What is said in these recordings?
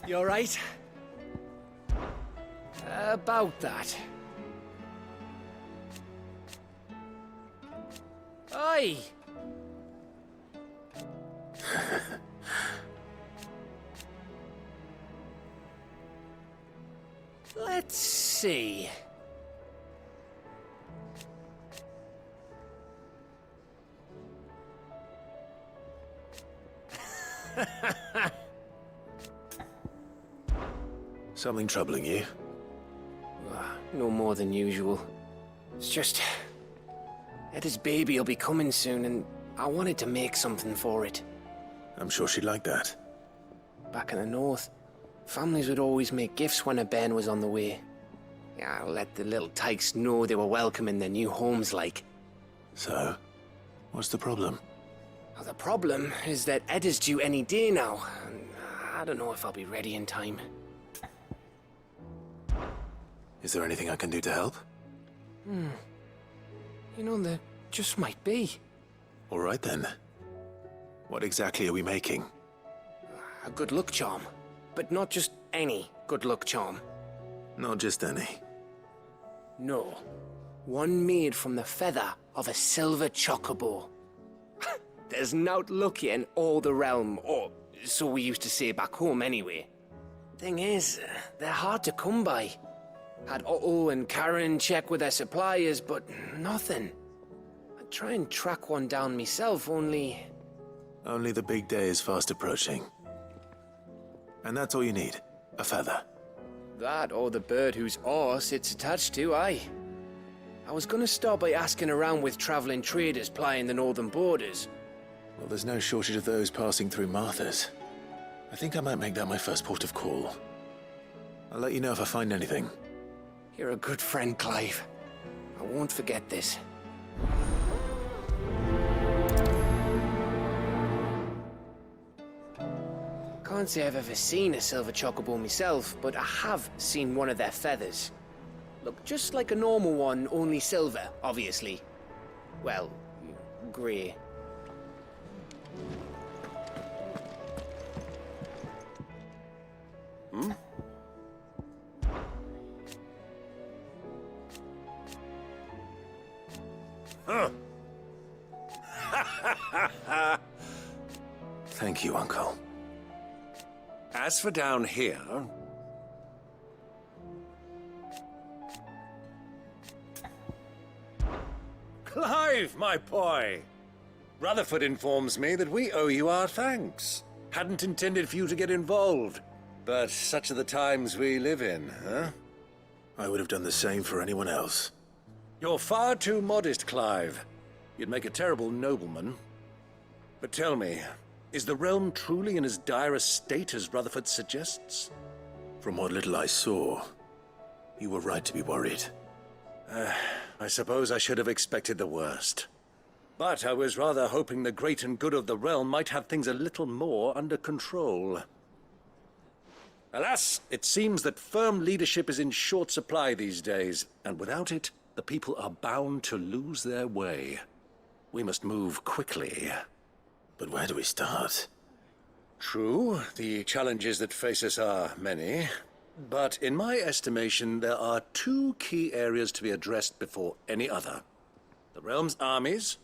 You alright? About that. Aye! Let's see. Something troubling you? No more than usual. It's just... Etta's baby will be coming soon, and I wanted to make something for it. I'm sure she'd like that. Back in the north, families would always make gifts when a bairn was on the way. Yeah, I'll let the little tykes know they were welcome in their new homes, like. So, what's the problem? Well, the problem is that Etta's due any day now, and I don't know if I'll be ready in time. Is there anything I can do to help? You know, there just might be. All right then. What exactly are we making? A good luck charm. But not just any good luck charm. Not just any. No. One made from the feather of a silver chocobo. There's nowt lucky in all the realm, or so we used to say back home anyway. Thing is, they're hard to come by. Had Otto and Karen check with their suppliers, but nothing. I'd try and track one down myself, only... Only the big day is fast approaching. And that's all you need, a feather. That or the bird whose horse it's attached to, aye. I was gonna start by asking around with traveling traders plying the northern borders. Well, there's no shortage of those passing through Martha's. I think I might make that my first port of call. I'll let you know if I find anything. You're a good friend, Clive. I won't forget this. Can't say I've ever seen a silver chocobo myself, but I have seen one of their feathers. Look just like a normal one, only silver, obviously. Well, grey. Thank you, Uncle. As for down here... Clive, my boy! Rutherford informs me that we owe you our thanks. Hadn't intended for you to get involved, but such are the times we live in, huh? I would have done the same for anyone else. You're far too modest, Clive. You'd make a terrible nobleman. But tell me, is the realm truly in as dire a state as Rutherford suggests? From what little I saw, you were right to be worried. I suppose I should have expected the worst. But I was rather hoping the great and good of the realm might have things a little more under control. Alas, it seems that firm leadership is in short supply these days, and without it, the people are bound to lose their way. We must move quickly. But where do we start? True, the challenges that face us are many. But in my estimation, there are two key areas to be addressed before any other. The realm's armies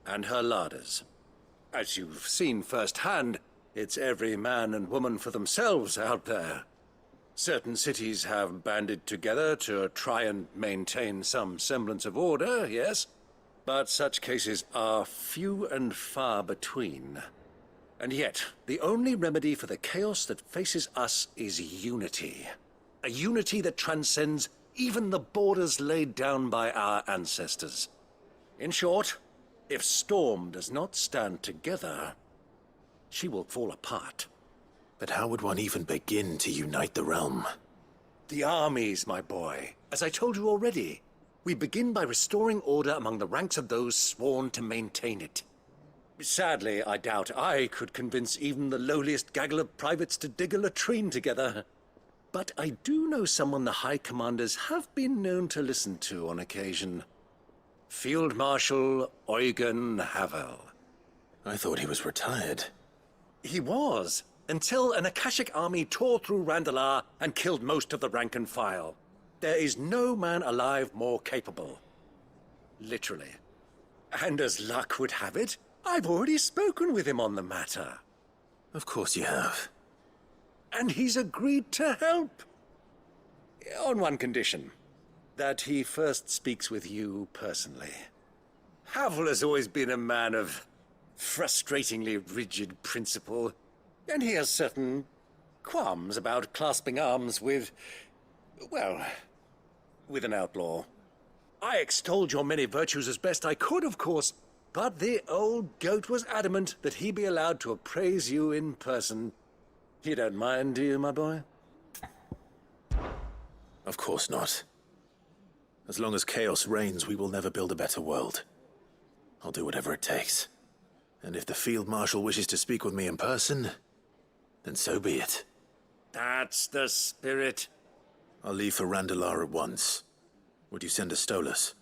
and her larders. As you've seen firsthand, it's every man and woman for themselves out there. Certain cities have banded together to try and maintain some semblance of order, yes, but such cases are few and far between. And yet, the only remedy for the chaos that faces us is unity. A unity that transcends even the borders laid down by our ancestors. In short, if Storm does not stand together, she will fall apart. But how would one even begin to unite the realm? The armies, my boy. As I told you already, we begin by restoring order among the ranks of those sworn to maintain it. Sadly, I doubt I could convince even the lowliest gaggle of privates to dig a latrine together. But I do know someone the High Commanders have been known to listen to on occasion. Field Marshal Eugen Havel. I thought he was retired. He was, until an Akashic army tore through Randalar and killed most of the rank and file. There is no man alive more capable. Literally. And as luck would have it, I've already spoken with him on the matter. Of course you have. And he's agreed to help. On one condition. That he first speaks with you personally. Havel has always been a man of frustratingly rigid principle, and he has certain qualms about clasping arms with, well, with an outlaw. I extolled your many virtues as best I could, of course, but the old goat was adamant that he be allowed to appraise you in person. You don't mind, do you, my boy? Of course not. As long as chaos reigns, we will never build a better world. I'll do whatever it takes. And if the Field Marshal wishes to speak with me in person, then so be it. That's the spirit. I'll leave for Randalar at once. Would you send a Stolas?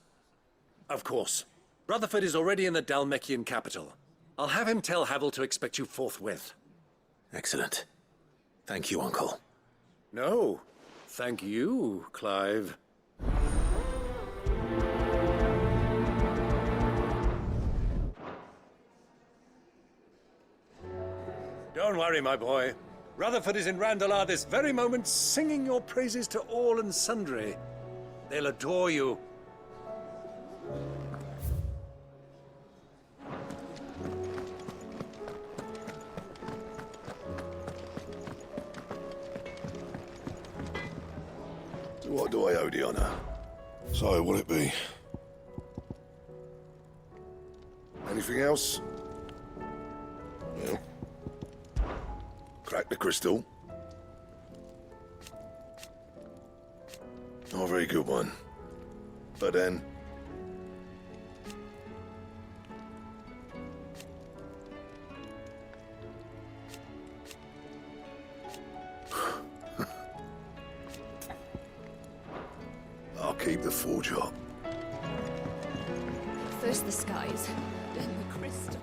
Of course. Rutherford is already in the Dalmekian capital. I'll have him tell Havel to expect you forthwith. Excellent. Thank you, Uncle. No, thank you, Clive. Don't worry, my boy. Rutherford is in Randalar this very moment, singing your praises to all and sundry. They'll adore you. What do I owe the honor? So, will it be? Anything else? Yeah. Crack the crystal. Not a very good one. But then... I'll keep the forge up. First the skies, then the crystal.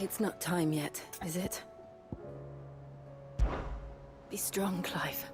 It's not time yet, is it? Be strong, Clive.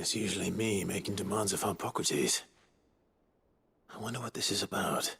It's usually me making demands of Harpocrates. I wonder what this is about.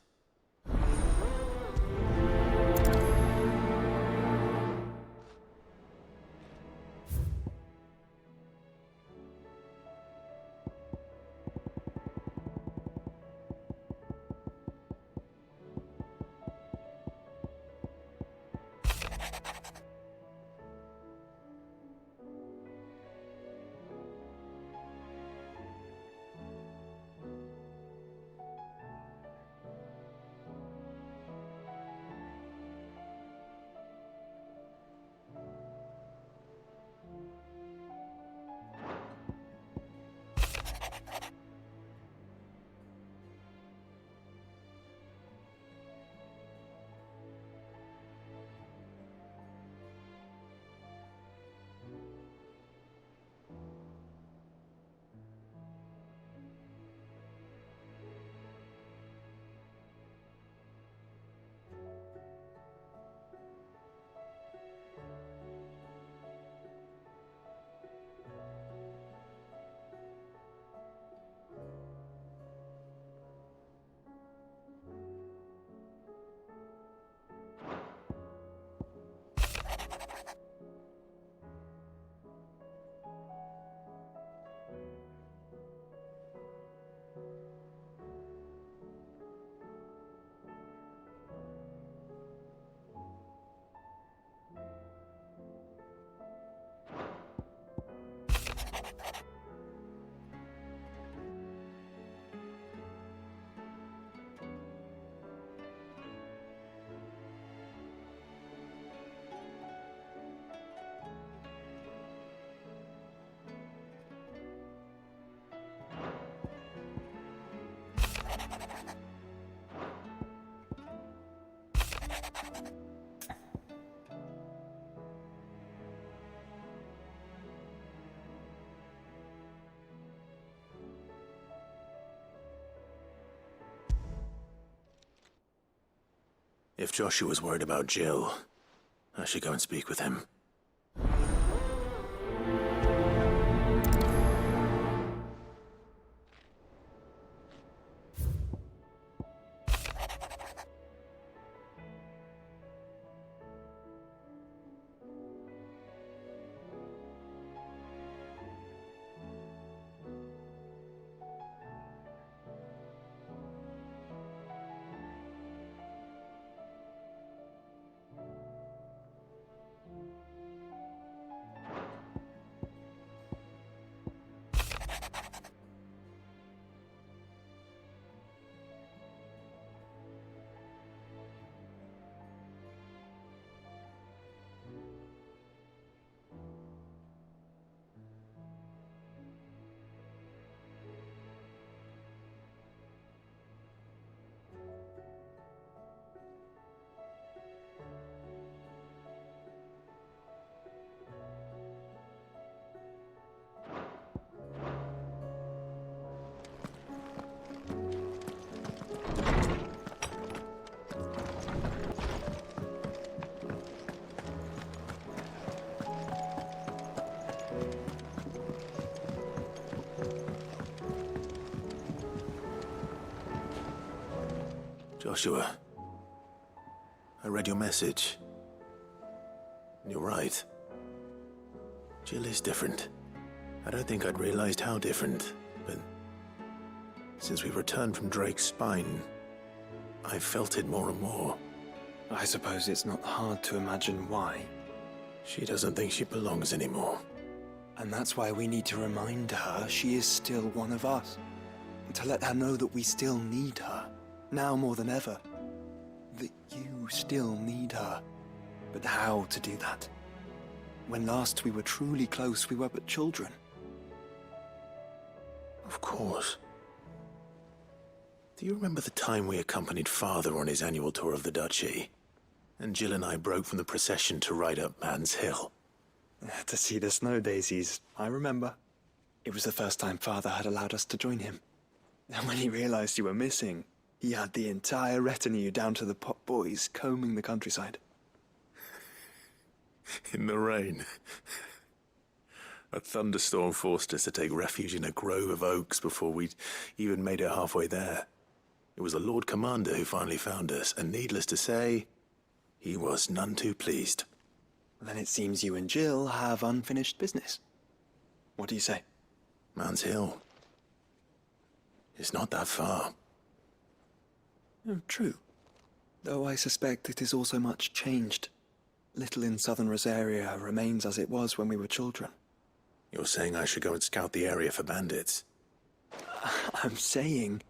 If Joshua's worried about Jill, I should go and speak with him. Joshua, I read your message. You're right. Jill is different. I don't think I'd realized how different, but since we returned from Drake's spine, I've felt it more and more. I suppose it's not hard to imagine why. She doesn't think she belongs anymore. And that's why we need to remind her she is still one of us. To let her know that we still need her. Now more than ever. That you still need her. But how to do that? When last we were truly close, we were but children. Of course. Do you remember the time we accompanied Father on his annual tour of the Duchy? And Jill and I broke from the procession to ride up Man's Hill. To see the snow daisies, I remember. It was the first time Father had allowed us to join him. And when he realized you were missing, he had the entire retinue down to the pot boys combing the countryside. In the rain. A thunderstorm forced us to take refuge in a grove of oaks before we'd even made it halfway there. It was the Lord Commander who finally found us, and needless to say, he was none too pleased. Then it seems you and Jill have unfinished business. What do you say? Man's Hill. It's not that far. Oh, true. Though I suspect it is also much changed. Little in southern Rosaria remains as it was when we were children. You're saying I should go and scout the area for bandits? I'm saying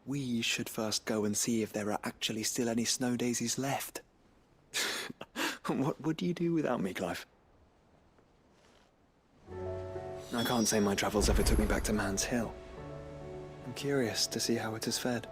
we should first go and see if there are actually still any snow daisies left. What would you do without me, Clive? I can't say my travels ever took me back to Man's Hill. I'm curious to see how it has fared.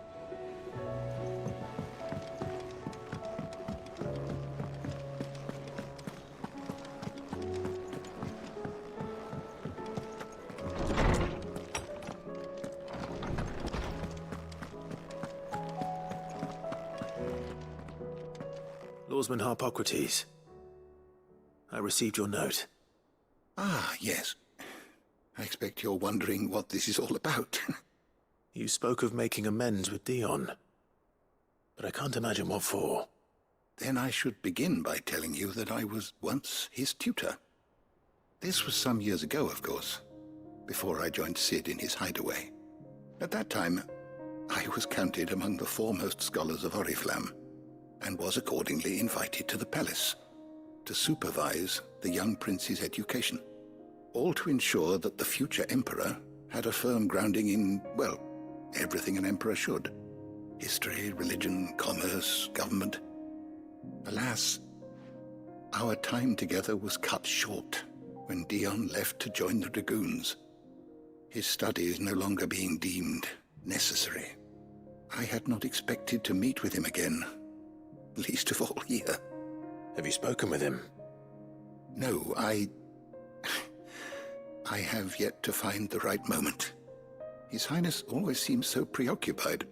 Lawsman Harpocrates. I received your note. Ah, yes. I expect you're wondering what this is all about. You spoke of making amends with Dion, but I can't imagine what for. Then I should begin by telling you that I was once his tutor. This was some years ago, of course, before I joined Sid in his hideaway. At that time, I was counted among the foremost scholars of Oriflamme, and was accordingly invited to the palace to supervise the young prince's education, all to ensure that the future emperor had a firm grounding in, well, everything an emperor should. History, religion, commerce, government. Alas, our time together was cut short when Dion left to join the dragoons, his studies no longer being deemed necessary. I had not expected to meet with him again, least of all here. Have you spoken with him? No, I have yet to find the right moment. His Highness always seems so preoccupied,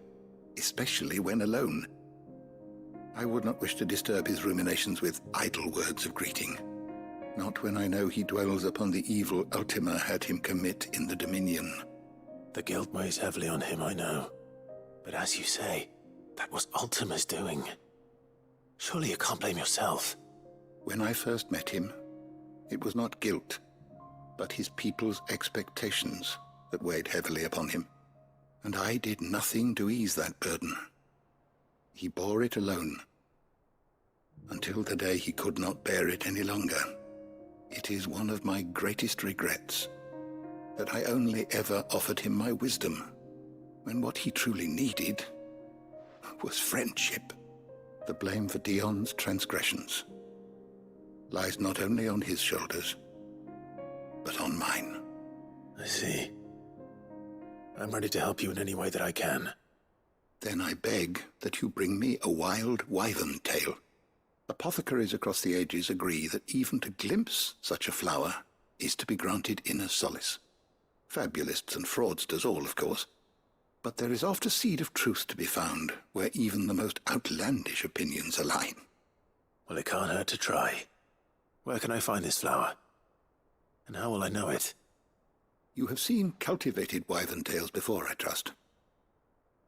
especially when alone. I would not wish to disturb his ruminations with idle words of greeting, not when I know he dwells upon the evil Ultima had him commit in the Dominion. The guilt weighs heavily on him, I know. But as you say, that was Ultima's doing. Surely you can't blame yourself. When I first met him, it was not guilt, but his people's expectations that weighed heavily upon him, and I did nothing to ease that burden. He bore it alone, until the day he could not bear it any longer. It is one of my greatest regrets that I only ever offered him my wisdom, when what he truly needed was friendship. The blame for Dion's transgressions lies not only on his shoulders, but on mine. I see. I'm ready to help you in any way that I can. Then I beg that you bring me a wild wyvern tail. Apothecaries across the ages agree that even to glimpse such a flower is to be granted inner solace. Fabulists and fraudsters all, of course. But there is oft a seed of truth to be found where even the most outlandish opinions align. Well, it can't hurt to try. Where can I find this flower? And how will I know it? You have seen cultivated wyvern tails before, I trust.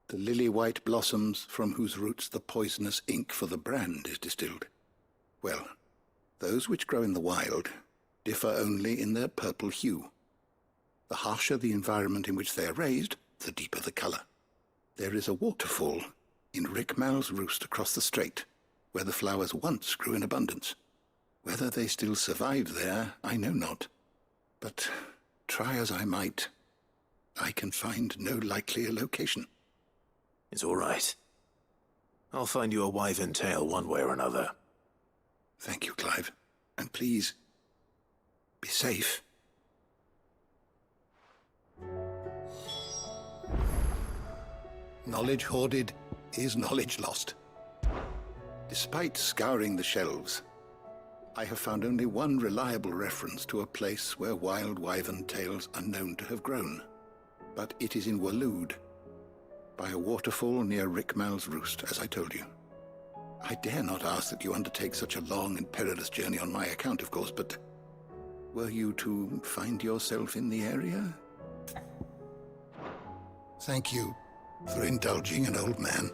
The lily-white blossoms from whose roots the poisonous ink for the brand is distilled. Well, those which grow in the wild differ only in their purple hue. The harsher the environment in which they are raised, the deeper the color. There is a waterfall in Rickmal's Roost across the strait, where the flowers once grew in abundance. Whether they still survive there, I know not. But try as I might, I can find no likelier location. It's all right. I'll find you a wyvern tail one way or another. Thank you, Clive. And please, be safe. Knowledge hoarded is knowledge lost. Despite scouring the shelves, I have found only one reliable reference to a place where wild wyvern tails are known to have grown. But it is in Waloed, by a waterfall near Rickmal's Roost, as I told you. I dare not ask that you undertake such a long and perilous journey on my account, of course, but Were you to find yourself in the area? Thank you for indulging an old man.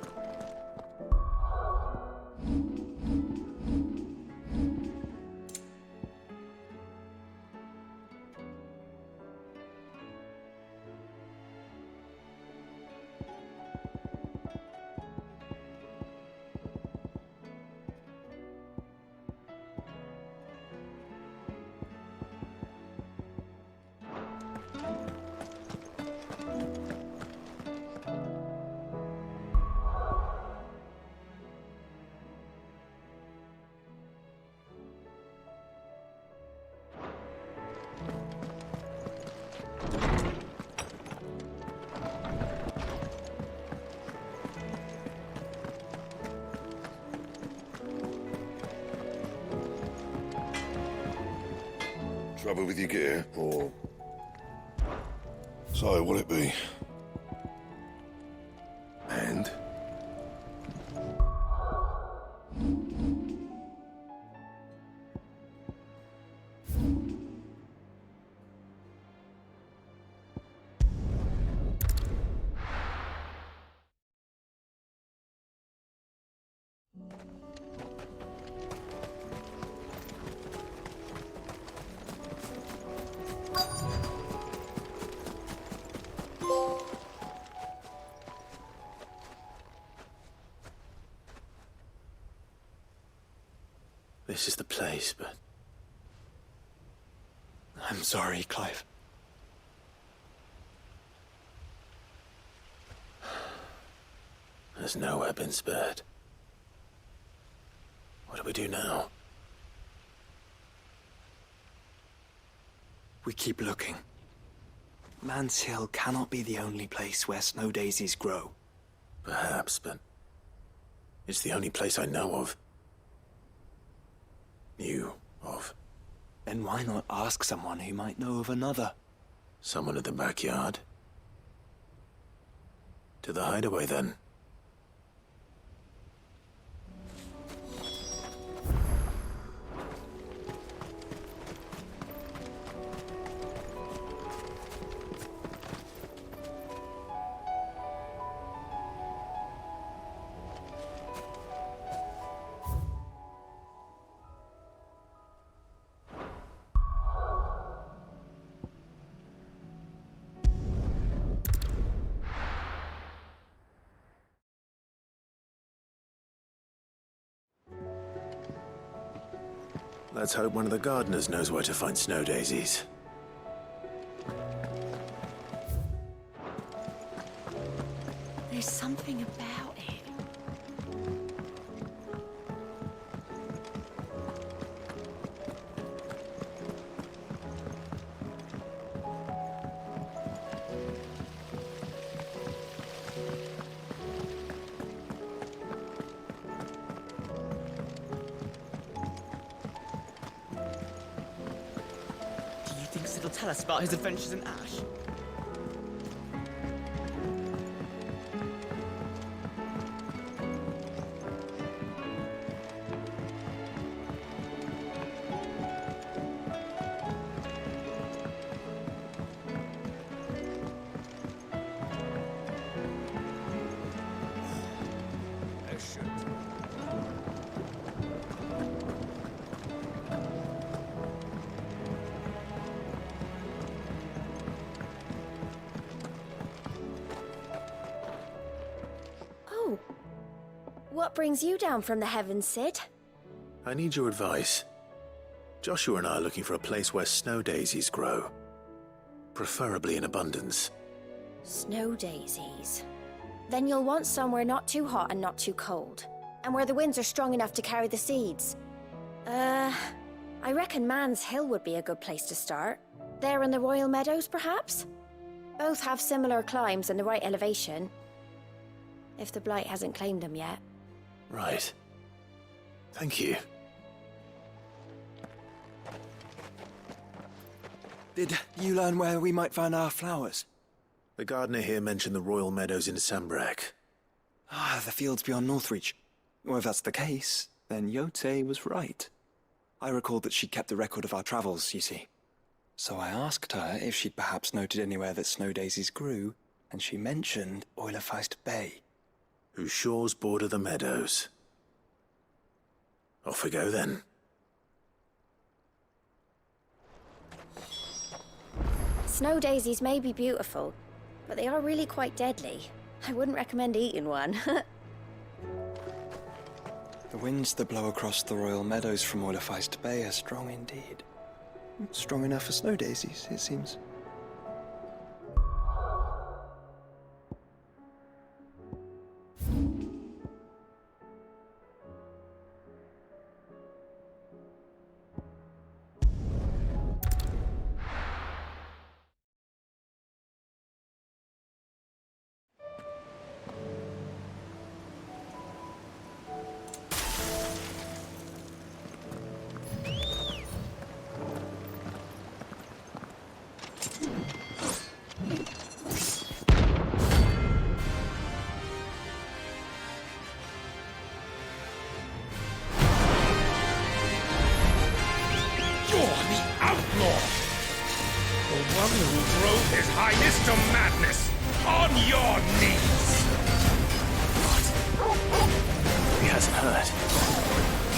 Trouble with your gear, or... So, what'll it be? And? This is the place, but... I'm sorry, Clive. There's nowhere been spared. What do we do now? We keep looking. Man's Hill cannot be the only place where snow daisies grow. Perhaps, but... it's the only place I know of. Knew of. Then why not ask someone who might know of another? Someone at the backyard? To the hideaway, then. Let's hope one of the gardeners knows where to find snow daisies. There's something about it. Do you think Sid will tell us about his adventures in Ash? Oh. What brings you down from the heavens, Sid? I need your advice. Joshua and I are looking for a place where snow daisies grow. Preferably in abundance. Snow daisies. Then you'll want somewhere not too hot and not too cold. And where the winds are strong enough to carry the seeds. I reckon Man's Hill would be a good place to start. There in the Royal Meadows, perhaps? Both have similar climbs and the right elevation. If the Blight hasn't claimed them yet. Right. Thank you. Did you learn where we might find our flowers? The gardener here mentioned the Royal Meadows in Sambrac. Ah, the fields beyond Northreach. Well, if that's the case, then Yote was right. I recalled that she kept a record of our travels, you see. So I asked her if she'd perhaps noted anywhere that snow daisies grew, and she mentioned Oilerfeist Bay. Whose shores border the meadows. Off we go then. Snow daisies may be beautiful, but they are really quite deadly. I wouldn't recommend eating one. The winds that blow across the royal meadows from Oilerfeist Bay are strong indeed. Strong enough for snow daisies, it seems. He hasn't heard.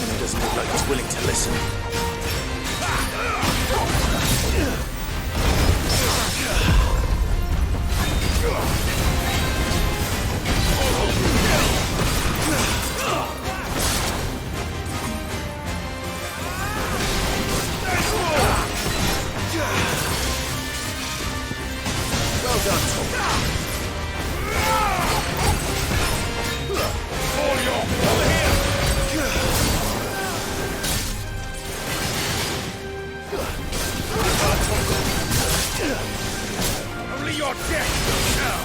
And he doesn't look like he's willing to listen. Well done, Tom. All your over here! Only your death now!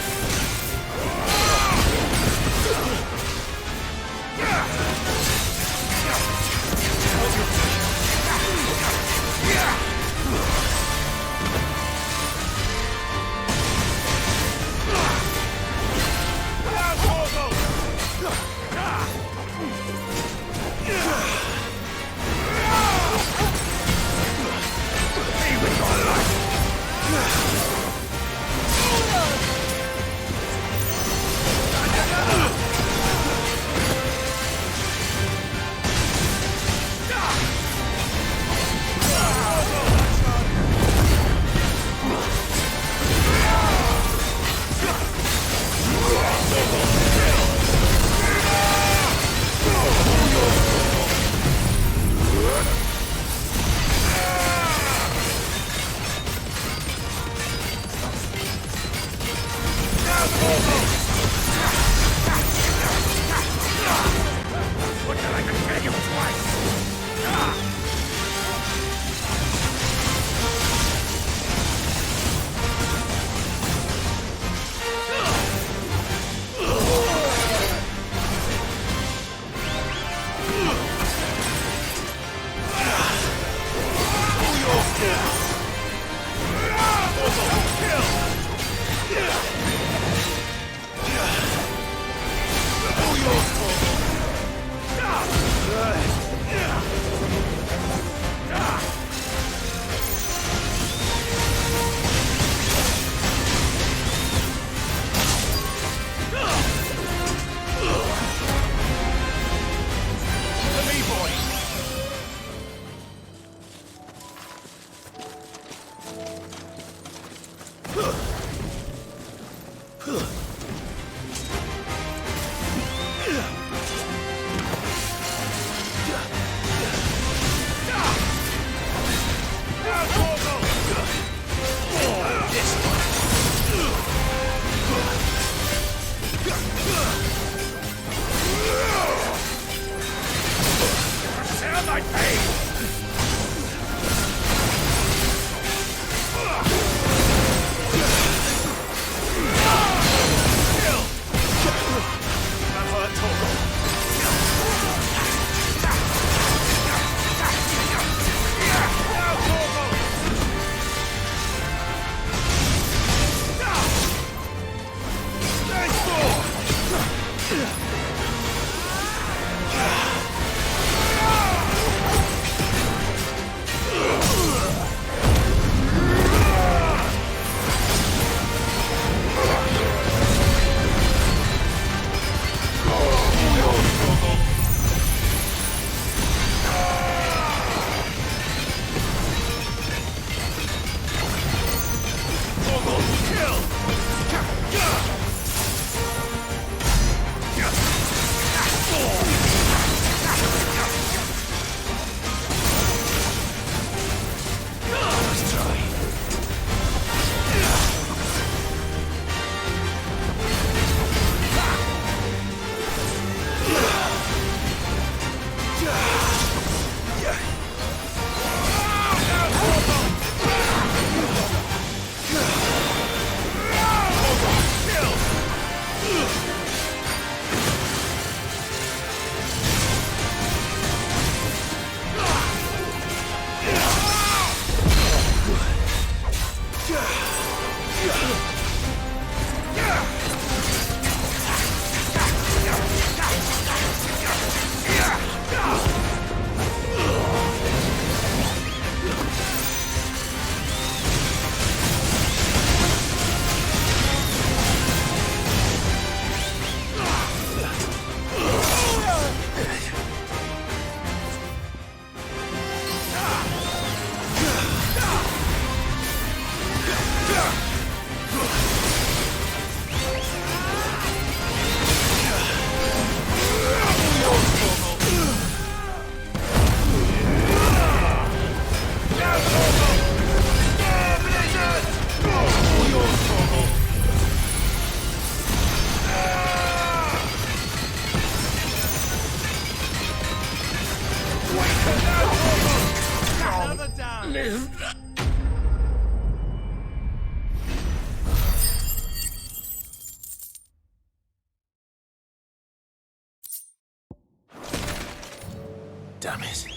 Damn it.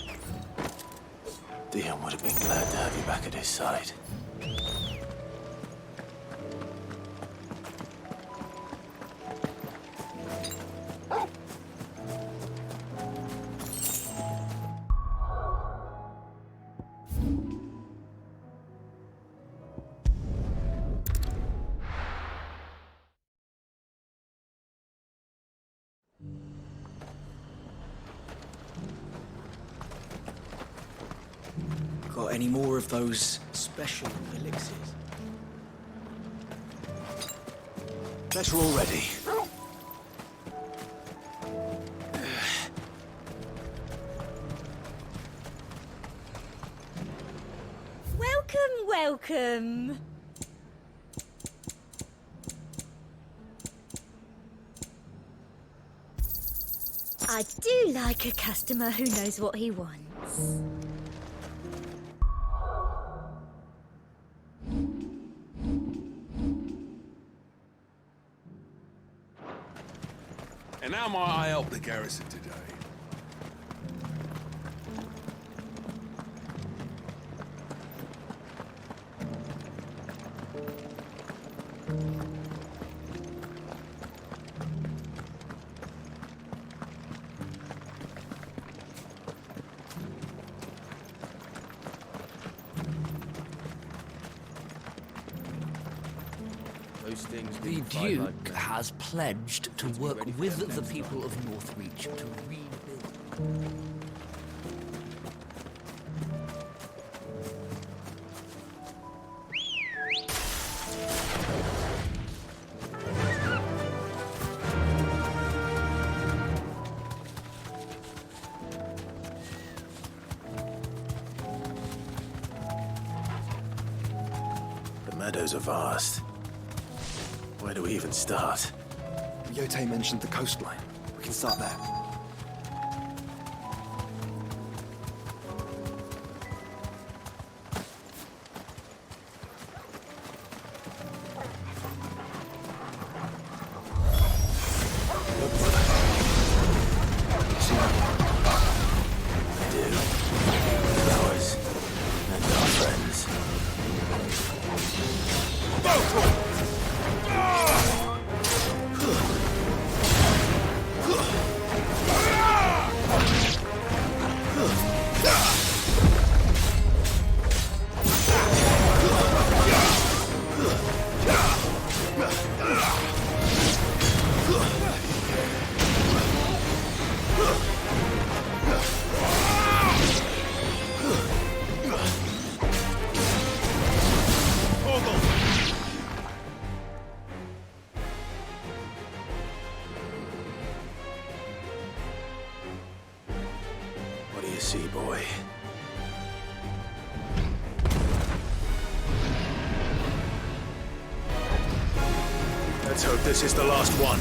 Dion would have been glad to have you back at his side. Got any more of those special elixirs? Better already. Welcome, welcome. I do like a customer who knows what he wants. And how might I help the garrison today? The Duke has pledged to work with the people of Northreach to rebuild. The meadows are vast. Where do we even start? Yote mentioned the coastline. We can start there. I do. Flowers. And our friends. Let's hope this is the last one.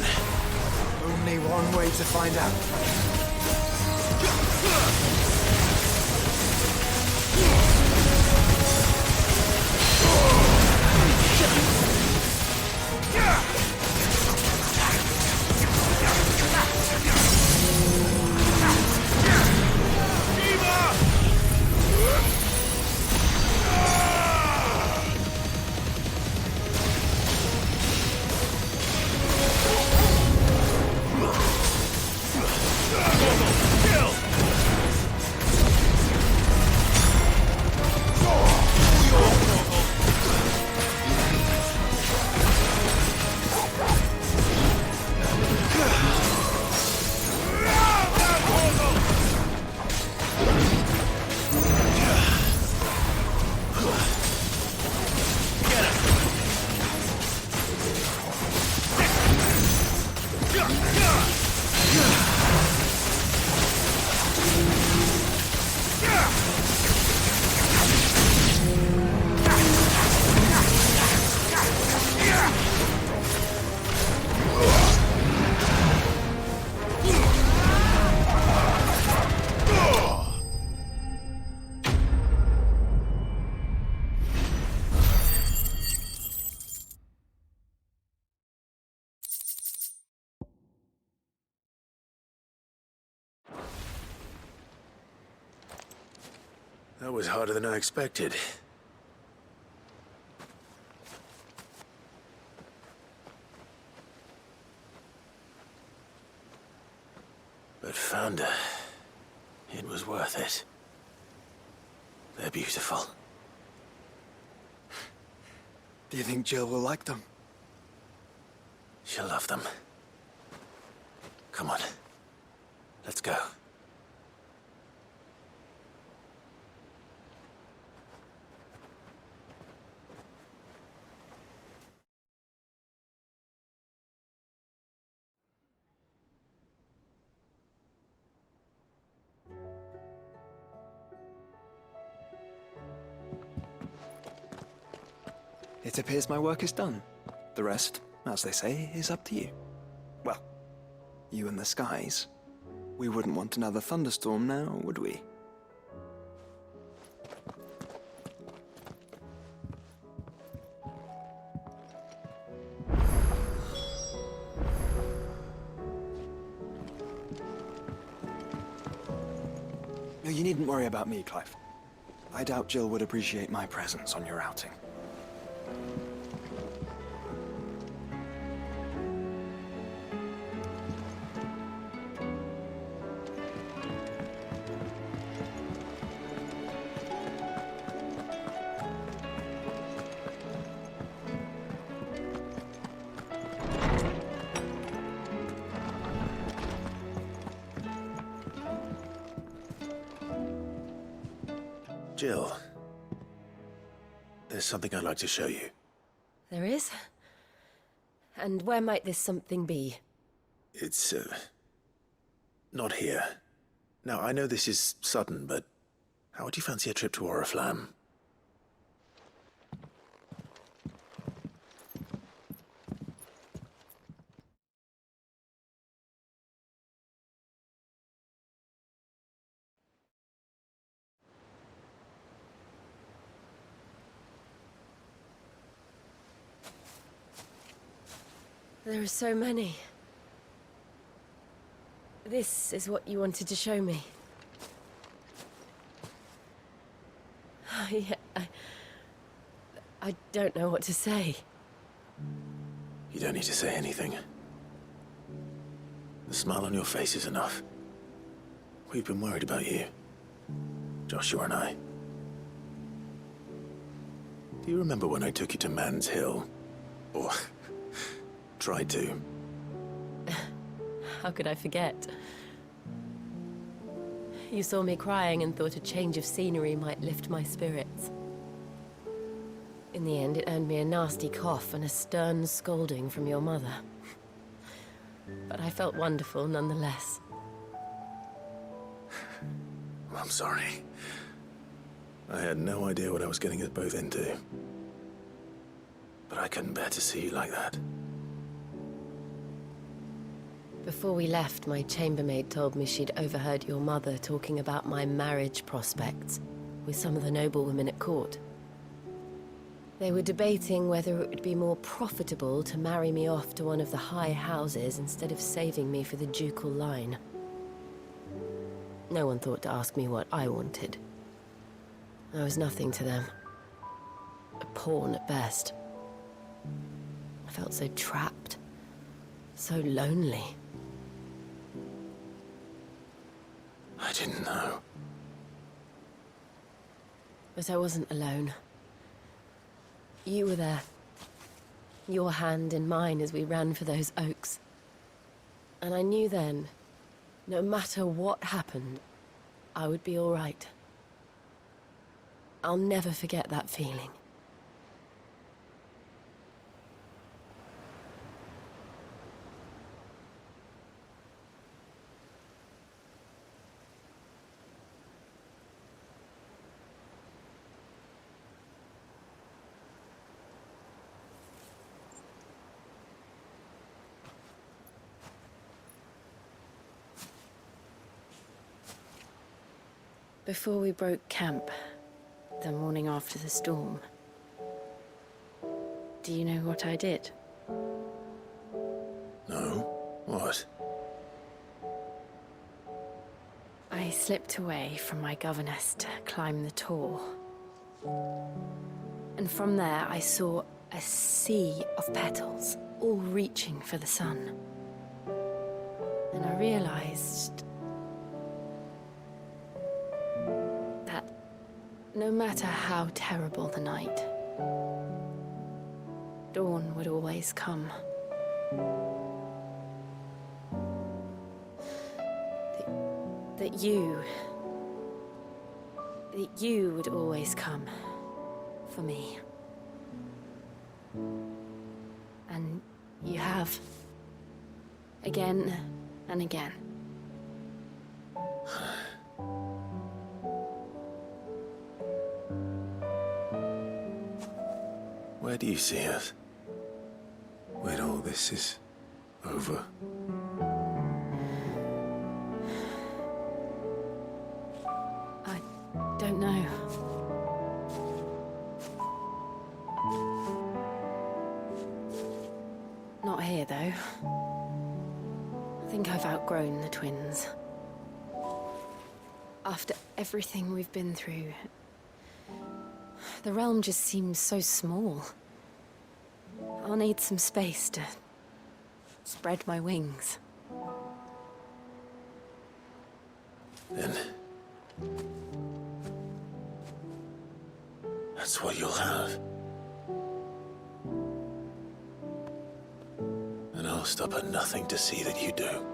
Only one way to find out. That was harder than I expected. But found her. It was worth it. They're beautiful. Do you think Jill will like them? She'll love them. Come on. Let's go. It appears my work is done. The rest, as they say, is up to you. Well, you and the skies. We wouldn't want another thunderstorm now, would we? No, you needn't worry about me, Clive. I doubt Jill would appreciate my presence on your outing. Jill, there's something I'd like to show you. There is? And where might this something be? It's, not here. Now, I know this is sudden, but how would you fancy a trip to Oriflamme? There are so many. This is what you wanted to show me. I don't know what to say. You don't need to say anything. The smile on your face is enough. We've been worried about you, Joshua and I. Do you remember when I took you to Man's Hill? Or tried to? How could I forget? You saw me crying and thought a change of scenery might lift my spirits. In the end, it earned me a nasty cough and a stern scolding from your mother. But I felt wonderful nonetheless. I'm sorry. I had no idea what I was getting us both into. But I couldn't bear to see you like that. Before we left, my chambermaid told me she'd overheard your mother talking about my marriage prospects with some of the noblewomen at court. They were debating whether it would be more profitable to marry me off to one of the high houses instead of saving me for the ducal line. No one thought to ask me what I wanted. I was nothing to them. A pawn at best. I felt so trapped, so lonely. I didn't know. But I wasn't alone. You were there. Your hand in mine as we ran for those oaks. And I knew then, no matter what happened, I would be all right. I'll never forget that feeling. Before we broke camp, the morning after the storm, do you know what I did? No? What? I slipped away from my governess to climb the tor. And from there I saw a sea of petals, all reaching for the sun. And I realized no matter how terrible the night, dawn would always come. That you would always come for me. And you have. Again and again. Where do you see us? When all this is over? I don't know. Not here, though. I think I've outgrown the twins. After everything we've been through, the realm just seems so small. I'll need some space to spread my wings. Then that's what you'll have. And I'll stop at nothing to see that you do.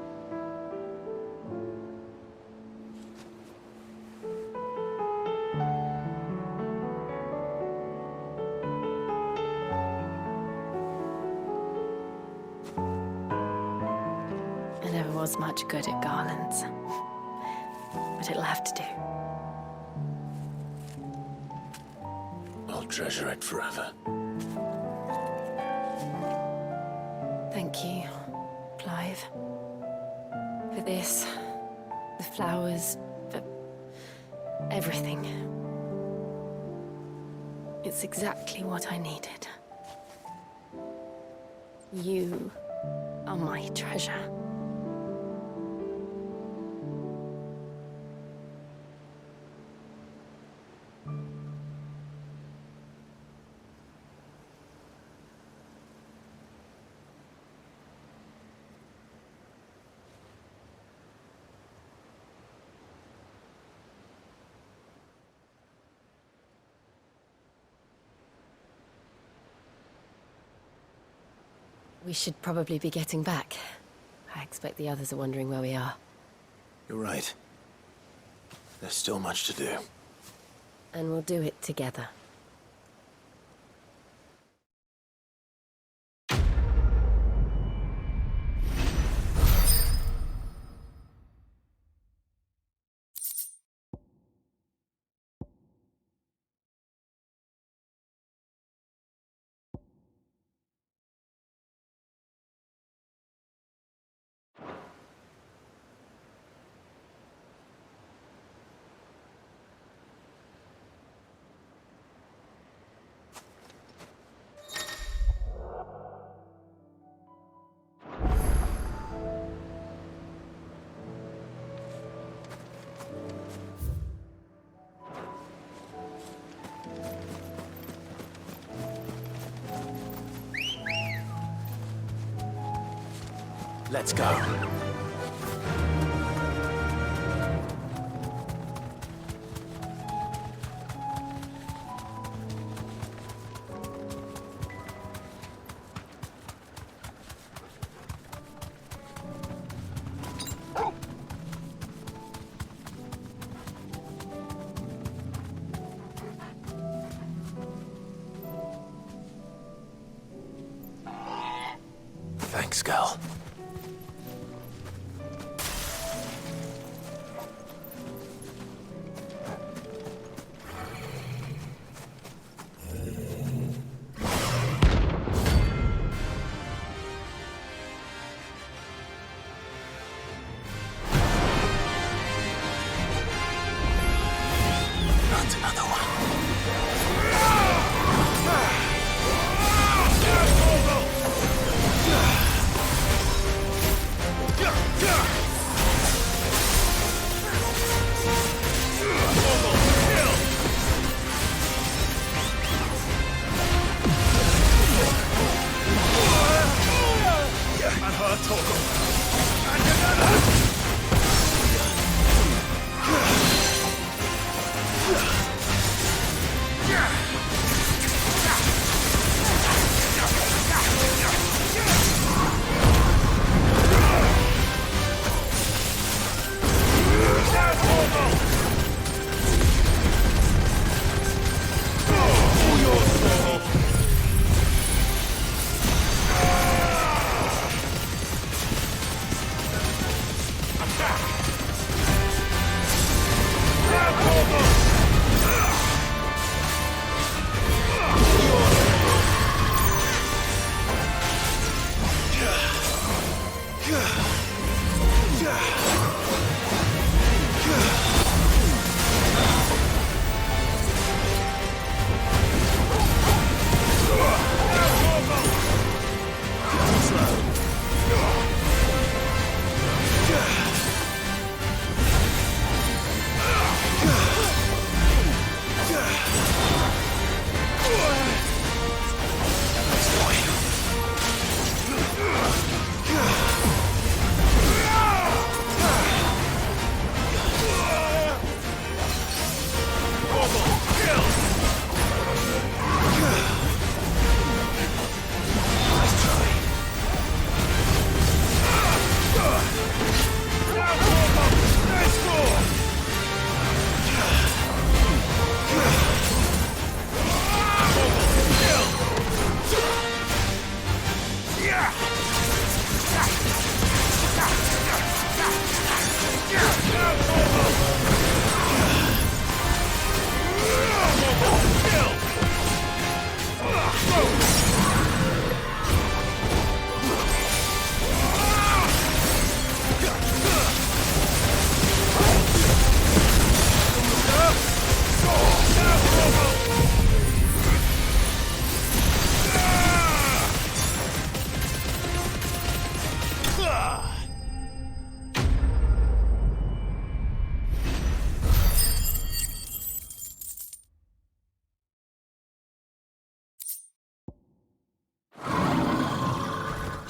Was much good at garlands, but it'll have to do. I'll treasure it forever. Thank you, Clive. For this, the flowers, for everything. It's exactly what I needed. You are my treasure. We should probably be getting back. I expect the others are wondering where we are. You're right. There's still much to do. And we'll do it together. Let's go. Thanks, girl. Not another one.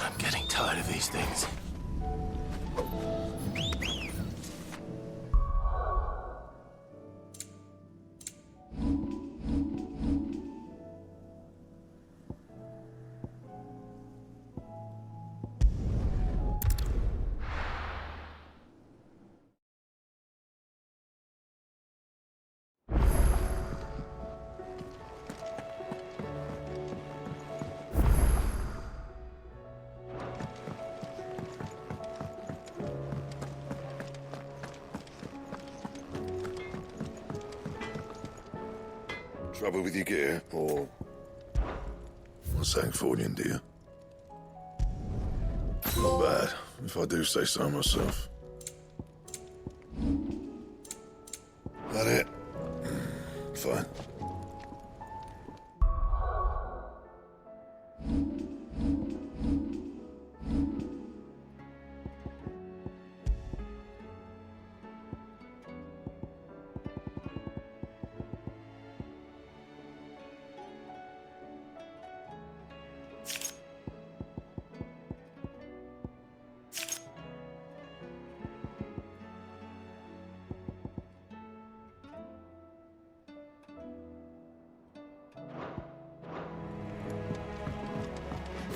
I'm getting tired of these things. Trouble with your gear, or... What's Sancfordian, dear? Not bad, if I do say so myself. That it? Fine.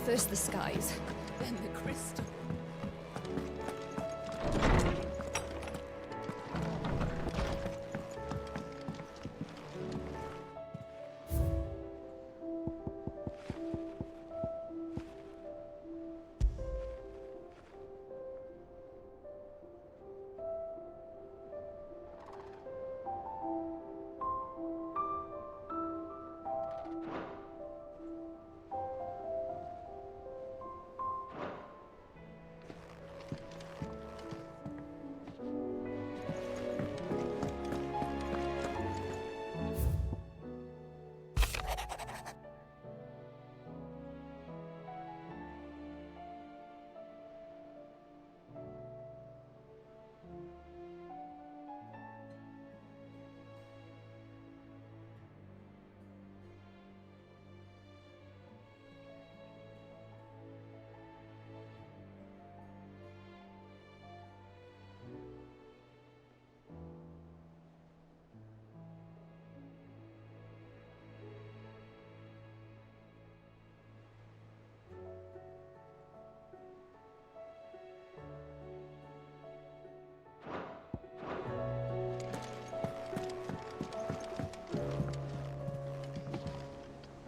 First the skies, then the crystal.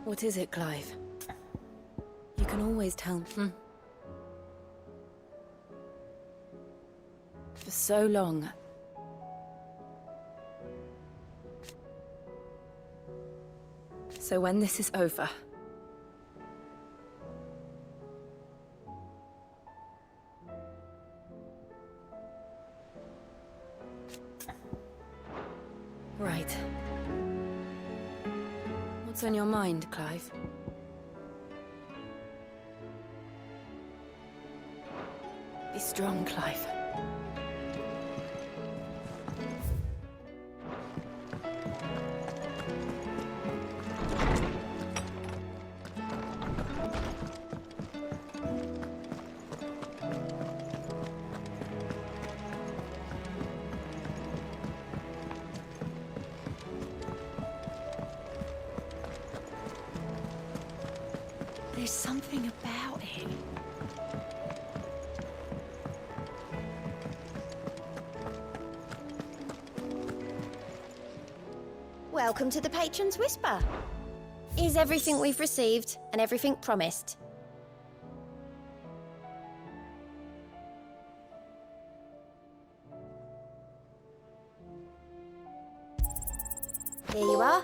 What is it, Clive? You can always tell me. For so long. So when this is over... Right. What's on your mind, Clive? Be strong, Clive. There's something about it. Welcome to the Patron's Whisper. Is everything we've received and everything promised? Here you are.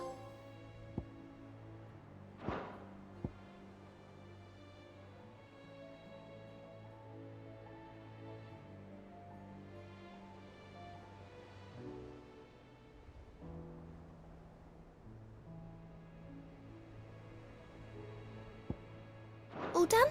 All done?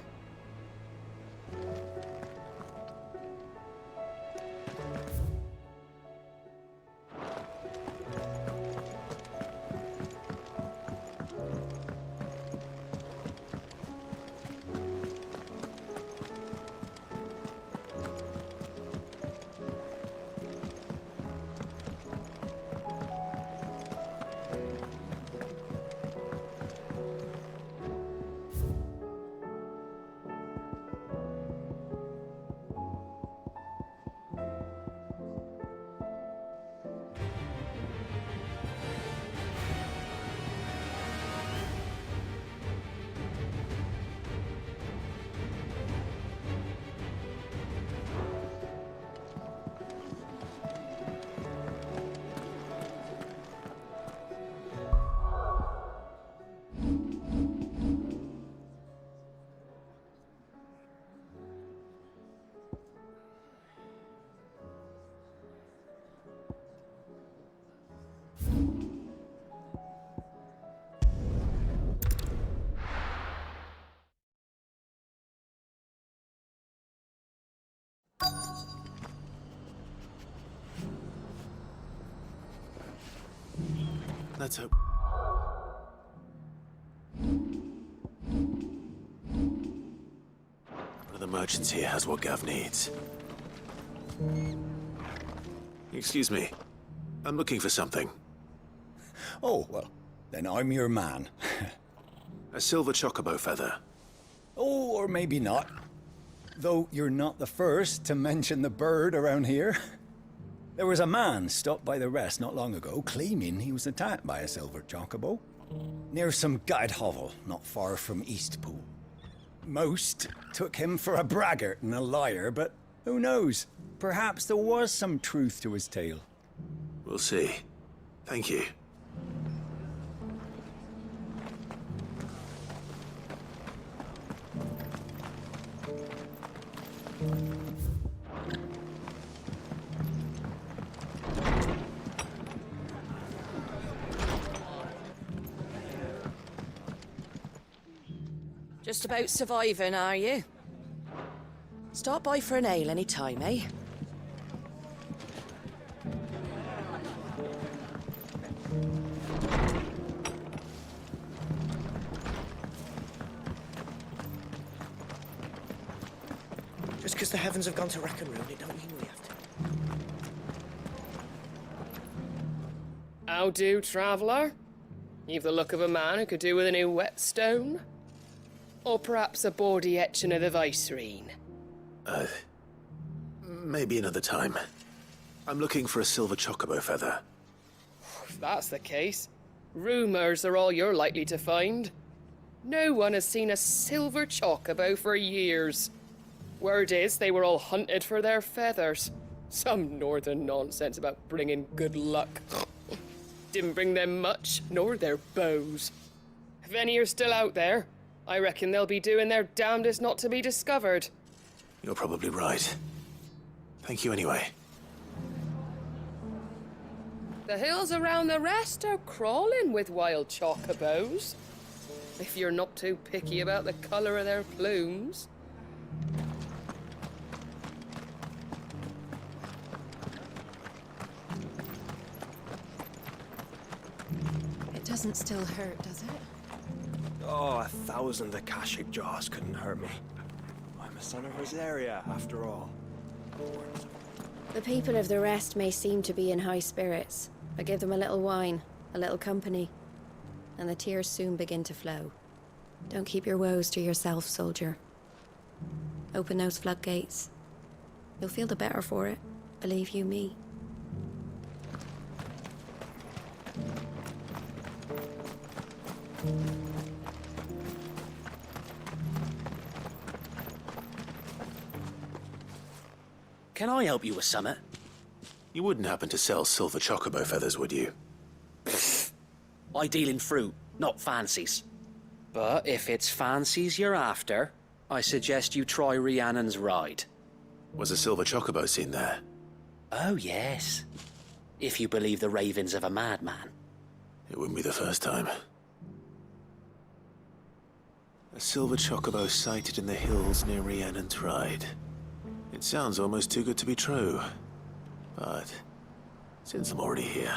Let's hope. One of the merchants here has what Gav needs. Excuse me. I'm looking for something. Oh, well, then I'm your man. A silver chocobo feather. Oh, or maybe not. Though you're not the first to mention the bird around here. There was a man stopped by the rest not long ago, claiming he was attacked by a silver chocobo near some gutted hovel not far from Eastpool. Most took him for a braggart and a liar, but who knows? Perhaps there was some truth to his tale. We'll see. Thank you. Just about surviving, are you? Stop by for an ale any time, eh? Just because the heavens have gone to rack and ruin, it don't mean we have to. How do, traveller? You've the look of a man who could do with a new whetstone. Or perhaps a bawdy etching of the Vicerine. Maybe another time. I'm looking for a silver chocobo feather. If that's the case, rumours are all you're likely to find. No one has seen a silver chocobo for years. Word is they were all hunted for their feathers. Some northern nonsense about bringing good luck. Didn't bring them much, nor their bows. If any are still out there, I reckon they'll be doing their damnedest not to be discovered. You're probably right. Thank you anyway. The hills around the rest are crawling with wild chocobos. If you're not too picky about the colour of their plumes. It doesn't still hurt, does it? Oh, 1,000 Akashic jars couldn't hurt me. I'm a son of Rosaria, after all. The people of the rest may seem to be in high spirits, but give them a little wine, a little company, and the tears soon begin to flow. Don't keep your woes to yourself, soldier. Open those floodgates. You'll feel the better for it, believe you me. Can I help you with summit? You wouldn't happen to sell silver chocobo feathers, would you? I deal in fruit, not fancies. But if it's fancies you're after, I suggest you try Rhiannon's ride. Was a silver chocobo seen there? Oh, yes. If you believe the ravings of a madman. It wouldn't be the first time. A silver chocobo sighted in the hills near Rhiannon's ride. It sounds almost too good to be true. But since I'm already here...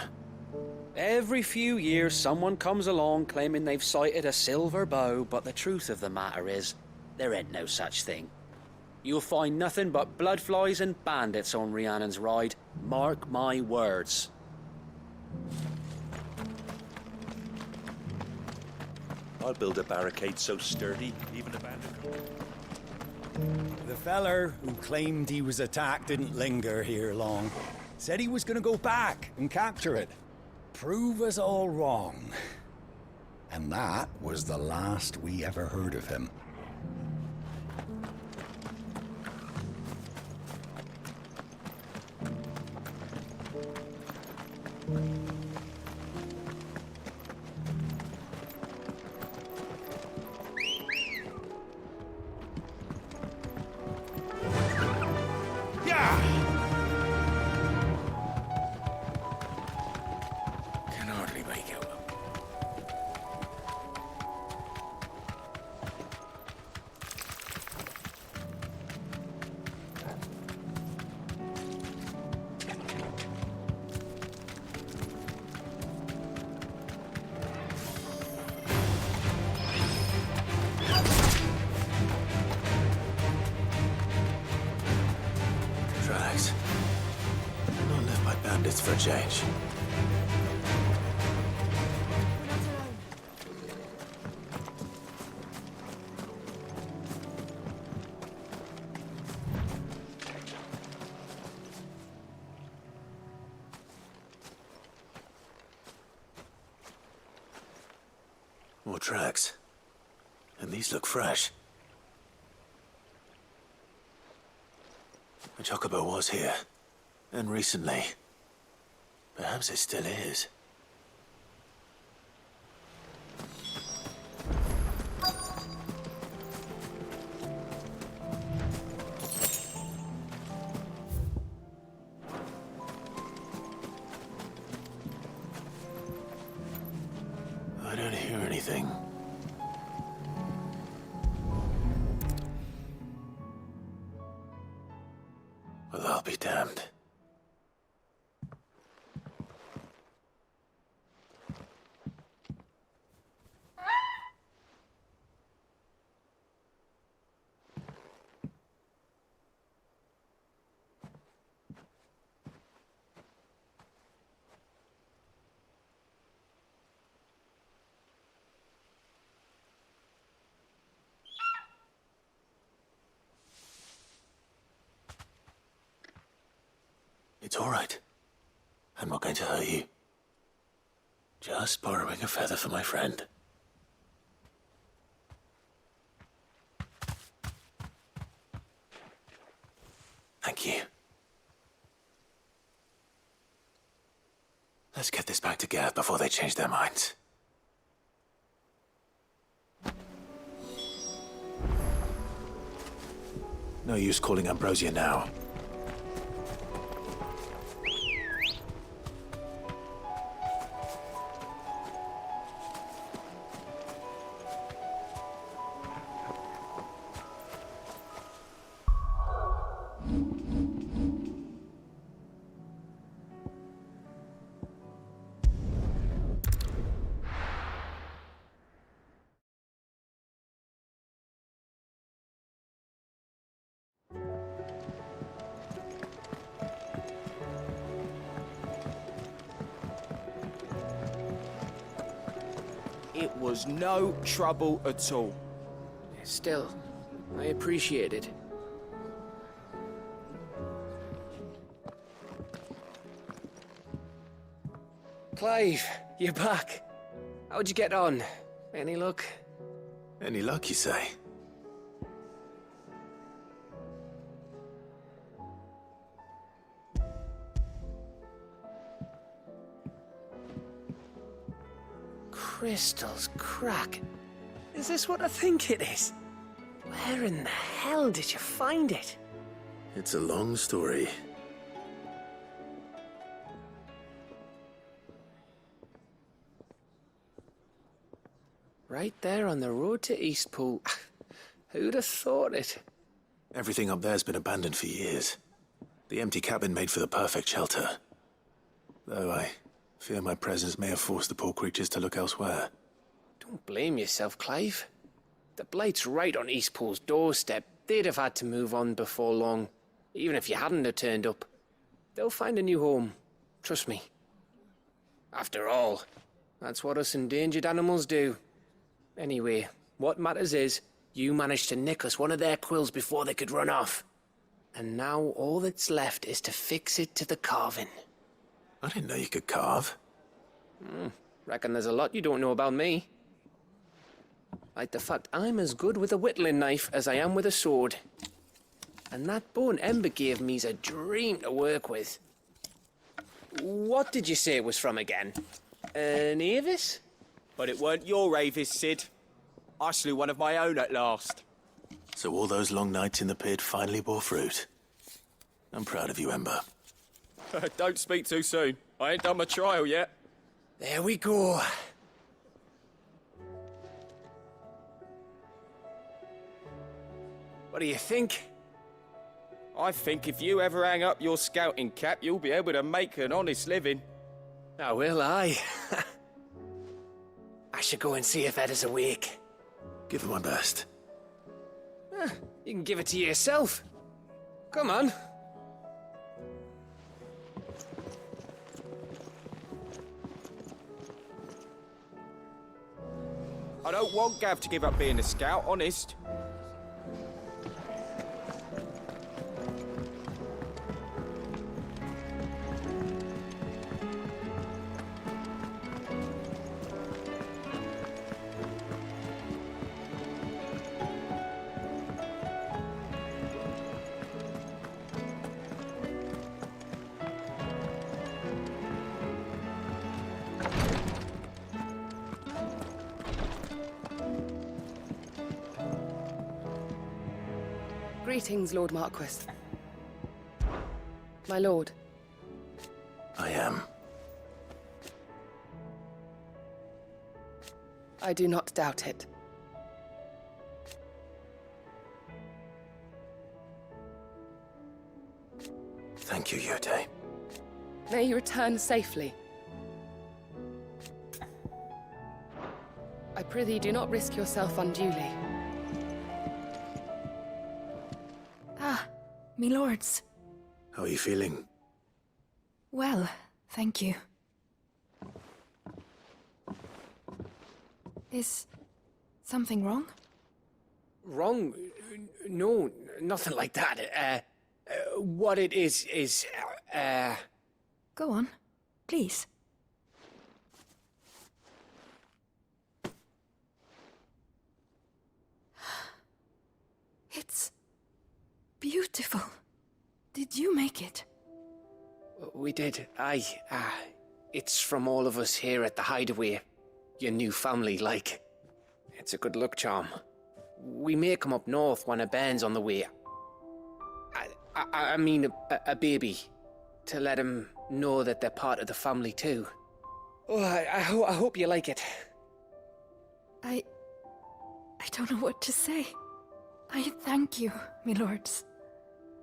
Every few years someone comes along claiming they've sighted a silver bow, but the truth of the matter is, there ain't no such thing. You'll find nothing but bloodflies and bandits on Rhiannon's ride. Mark my words. I'll build a barricade so sturdy, even a bandit could. The feller who claimed he was attacked didn't linger here long. Said he was gonna go back and capture it. Prove us all wrong. And that was the last we ever heard of him. Can hardly make out. Tracks. Not left by bandits for a change. More tracks. And these look fresh. The chocobo was here. And recently. Perhaps it still is. I don't hear anything. Well, I'll be damned. It's all right. I'm not going to hurt you. Just borrowing a feather for my friend. Thank you. Let's get this back to Gav before they change their minds. No use calling Ambrosia now. It was no trouble at all. Still, I appreciate it. Clive, you're back. How'd you get on? Any luck? Any luck, you say? Crystals crack. Is this what I think it is? Where in the hell did you find it? It's a long story. Right there on the road to Eastpool. Who'd have thought it? Everything up there's been abandoned for years. The empty cabin made for the perfect shelter. Though I fear my presence may have forced the poor creatures to look elsewhere. Don't blame yourself, Clive. The Blight's right on Eastpool's doorstep. They'd have had to move on before long, even if you hadn't have turned up. They'll find a new home. Trust me. After all, that's what us endangered animals do. Anyway, what matters is, you managed to nick us one of their quills before they could run off. And now all that's left is to fix it to the carving. I didn't know you could carve. Reckon there's a lot you don't know about me. Like the fact I'm as good with a whittling knife as I am with a sword. And that bone Ember gave me's a dream to work with. What did you say it was from again? An Avis? But it weren't your Avis, Sid. I slew one of my own at last. So all those long nights in the pit finally bore fruit. I'm proud of you, Ember. Don't speak too soon. I ain't done my trial yet. There we go. What do you think? I think if you ever hang up your scouting cap, you'll be able to make an honest living. Oh, will I? I should go and see if Ed is awake. Give it my best. You can give it to yourself. Come on. I don't want Gav to give up being a scout, honest. Greetings, Lord Marquis. My lord. I am. I do not doubt it. Thank you, Yute. May you return safely. I prithee, do not risk yourself unduly. Ah, me lords. How are you feeling? Well, thank you. Is something wrong? Wrong? No, nothing like that. What it is, Go on, please. It's beautiful. Did you make it? We did. It's from all of us here at the Hideaway. Your new family, like. It's a good luck charm. We may come up north when a band's on the way. I mean a baby. To let him know that they're part of the family too. Oh, I hope you like it. I don't know what to say. I thank you, me lords,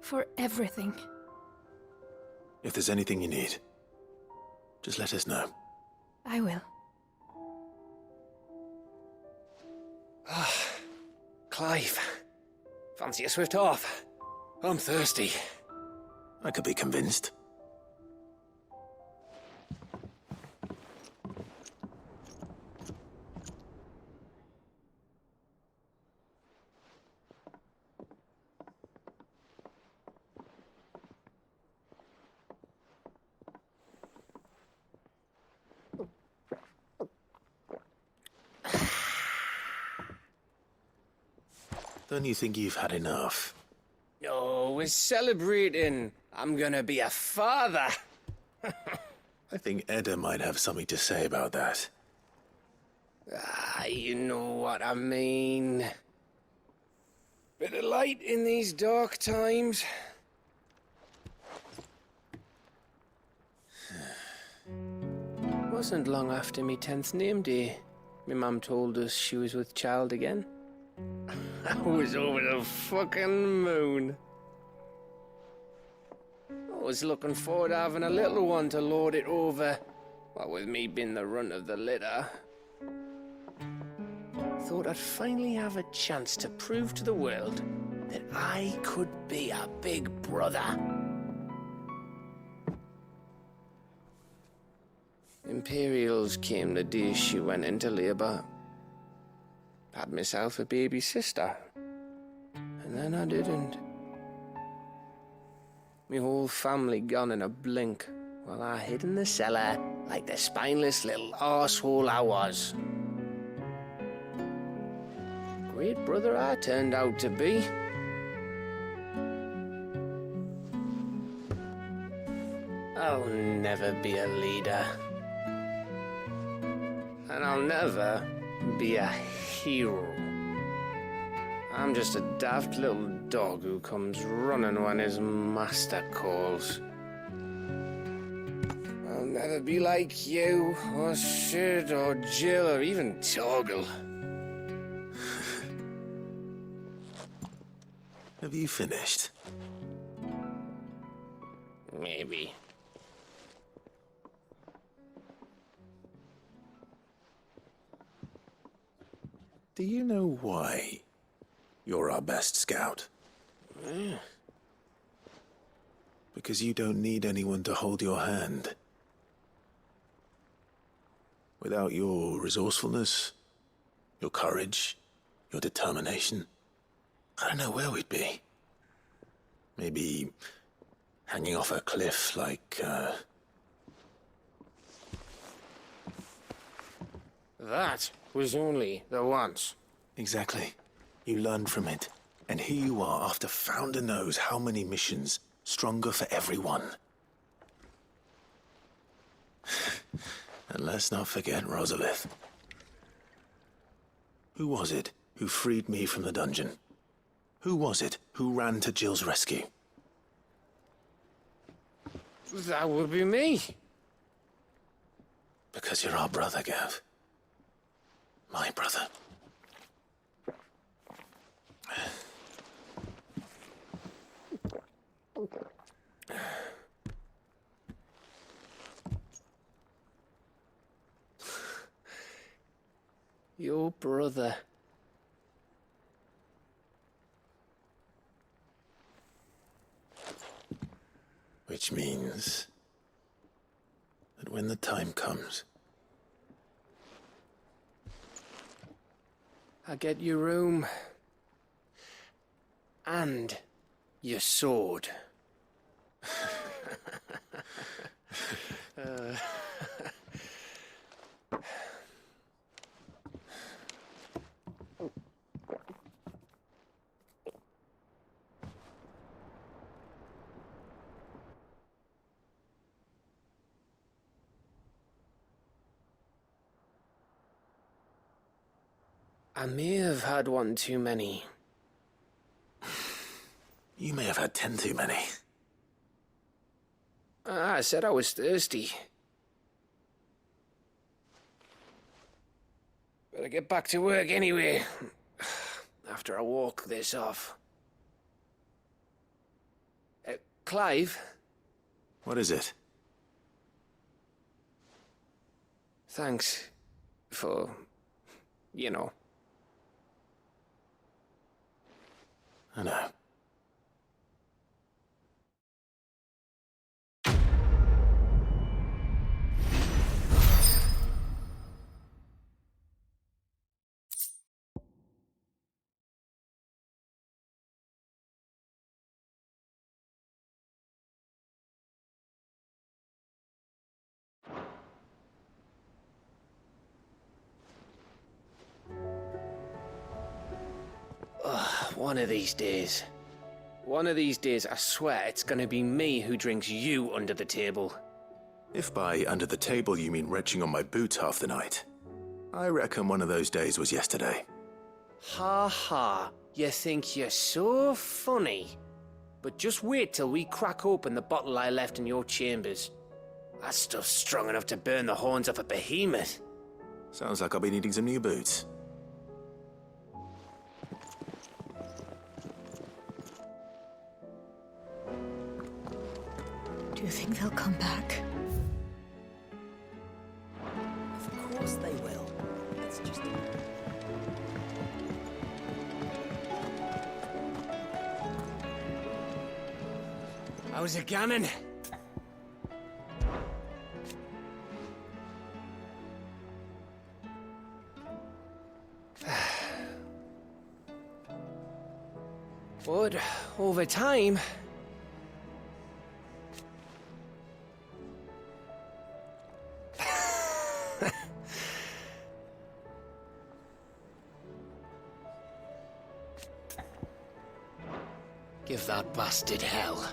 for everything. If there's anything you need, just let us know. I will. Clive, fancy a swift off? I'm thirsty. I could be convinced. Don't you think you've had enough? No, we're celebrating. I'm gonna be a father. I think Edda might have something to say about that. You know what I mean. Bit of light in these dark times. Wasn't long after me 10th name day. My mum told us she was with child again. I was over the fucking moon. I was looking forward to having a little one to lord it over, what with me being the runt of the litter. Thought I'd finally have a chance to prove to the world that I could be a big brother. Imperials came the day she went into labour. Had myself a baby sister. And then I didn't. Me whole family gone in a blink, while I hid in the cellar like the spineless little arsehole I was. Great brother I turned out to be. I'll never be a leader. And I'll never be a hero. I'm just a daft little dog who comes running when his master calls. I'll never be like you, or Sid, or Jill, or even Torgal. Have you finished? Maybe. Do you know why you're our best scout? Yeah. Because you don't need anyone to hold your hand. Without your resourcefulness, your courage, your determination, I don't know where we'd be. Maybe hanging off a cliff like, That was only the once. Exactly. You learned from it. And here you are after Founder knows how many missions, stronger for everyone. And let's not forget Who was it who ran to Jill's rescue? That would be me. Because you're our brother, Gav. My brother. Your brother. Which means that when the time comes, I get your room. And your sword. I may have had one too many. you may have had 10 too many. I said I was thirsty. Better get back to work anyway. After I walk this off. Clive? What is it? Thanks for, you know. I know. One of these days. One of these days, I swear it's gonna be me who drinks you under the table. If by under the table you mean retching on my boots half the night, I reckon one of those days was yesterday. Ha ha, you think you're so funny. But just wait till we crack open the bottle I left in your chambers. That stuff's strong enough to burn the horns off a behemoth. Sounds like I'll be needing some new boots. Do you think they'll come back? Of course they will. It's just... How's it gammon? But over time... Give that bastard hell.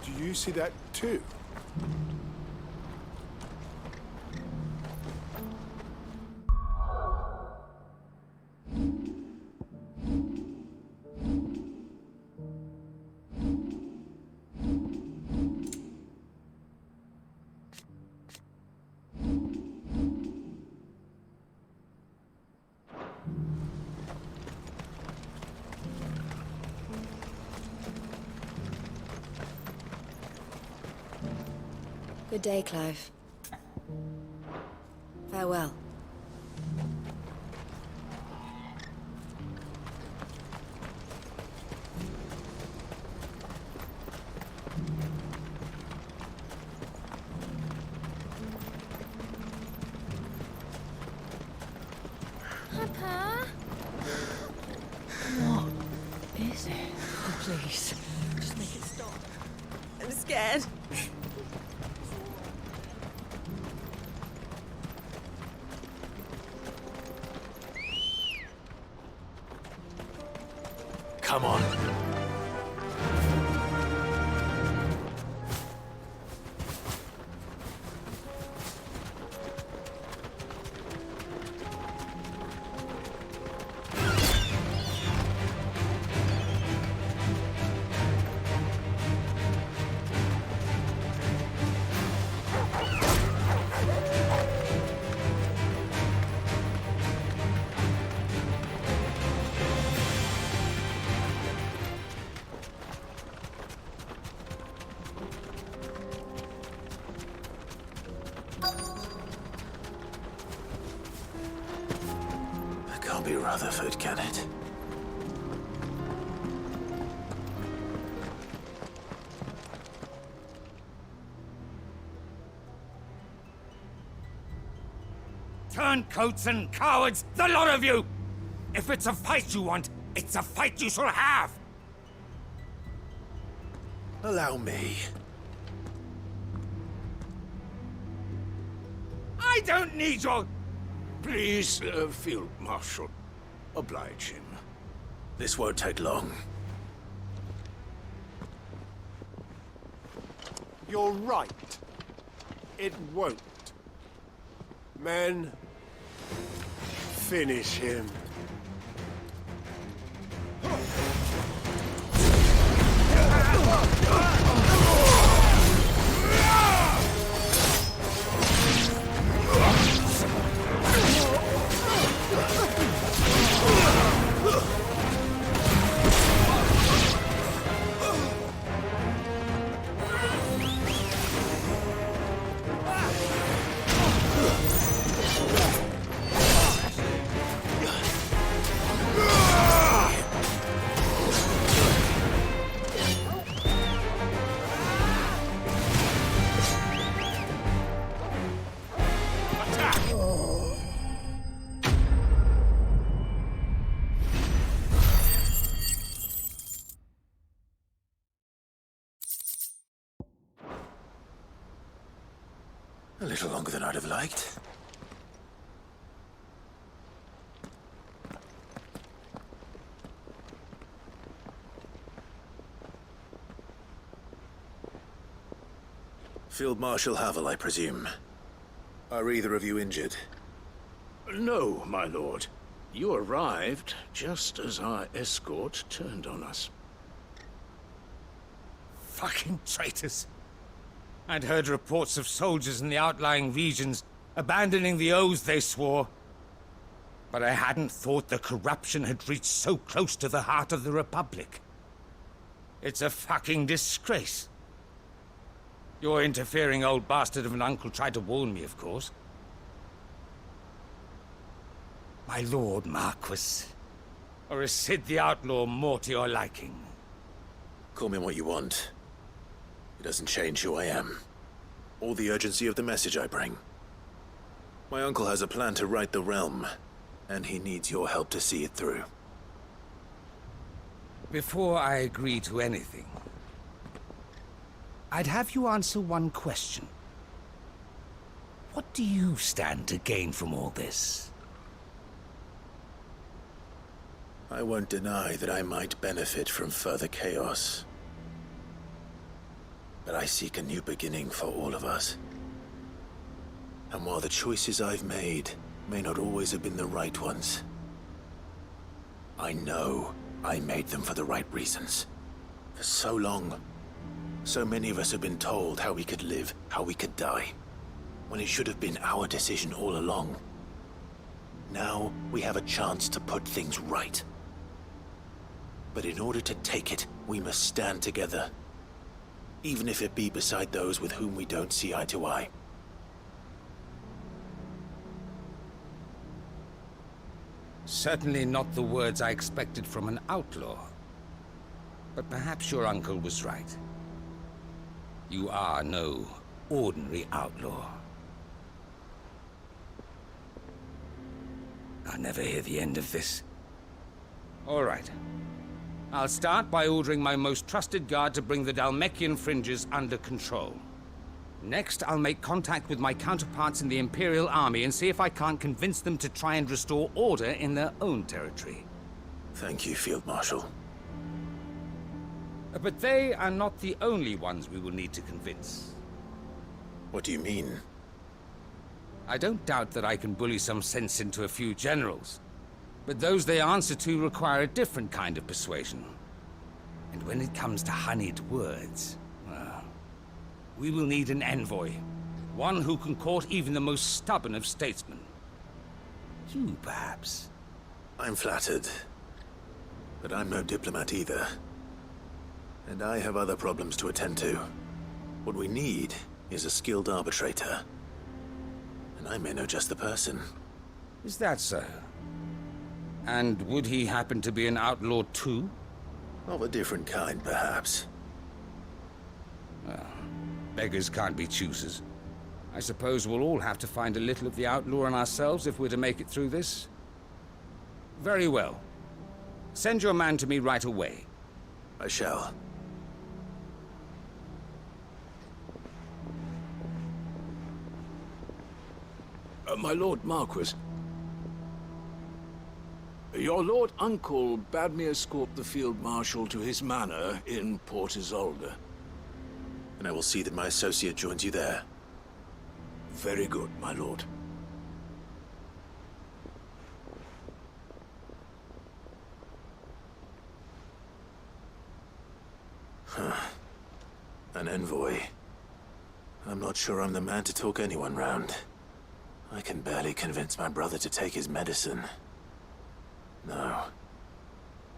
Do you see that too? Good day, Clive. Farewell. Papa? What is it? Oh, please. Just make it stop. I'm scared. Come on. Can't be Rutherford, can it? Turncoats and cowards, the lot of you! If it's a fight you want, it's a fight you shall have! Allow me. I don't need your... Please, Field Marshal, oblige him. This won't take long. You're right. It won't. Men, finish him. A little longer than I'd have liked. Field Marshal Havel, I presume. Are either of you injured? No, my lord. You arrived just as our escort turned on us. Fucking traitors. I'd heard reports of soldiers in the outlying regions abandoning the oaths they swore. But I hadn't thought the corruption had reached so close to the heart of the Republic. It's a fucking disgrace. Your interfering old bastard of an uncle tried to warn me, of course. My lord Marquis. Or is Sid the Outlaw more to your liking? Call me what you want. It doesn't change who I am, or the urgency of the message I bring. My uncle has a plan to right the realm, and he needs your help to see it through. Before I agree to anything, I'd have you answer one question. What do you stand to gain from all this? I won't deny that I might benefit from further chaos. But I seek a new beginning for all of us. And while the choices I've made may not always have been the right ones, I know I made them for the right reasons. For so long, so many of us have been told how we could live, how we could die, when it should have been our decision all along. Now we have a chance to put things right. But in order to take it, we must stand together. even if it be beside those with whom we don't see eye to eye. Certainly not the words I expected from an outlaw. But perhaps your uncle was right. You are no ordinary outlaw. I'll never hear the end of this. All right. I'll start by ordering my most trusted guard to bring the Dalmekian fringes under control. Next, I'll make contact with my counterparts in the Imperial Army and see if I can't convince them to try and restore order in their own territory. Thank you, Field Marshal. But they are not the only ones we will need to convince. What do you mean? I don't doubt that I can bully some sense into a few generals, but those they answer to require a different kind of persuasion. And when it comes to honeyed words, well, we will need an envoy. One who can court even the most stubborn of statesmen. You, perhaps? I'm flattered. But I'm no diplomat either. And I have other problems to attend to. What we need is a skilled arbitrator. And I may know just the person. Is that so? And would he happen to be an outlaw too? Of a different kind, perhaps. Well, beggars can't be choosers. I suppose we'll all have to find a little of the outlaw in ourselves if we're to make it through this. Very well. Send your man to me right away. I shall. My Lord Marquis. Your Lord Uncle bade me escort the Field Marshal to his manor in Port Isolde. And I will see that my associate joins you there. Very good, my lord. Huh. An envoy. I'm not sure I'm the man to talk anyone round. I can barely convince my brother to take his medicine. No.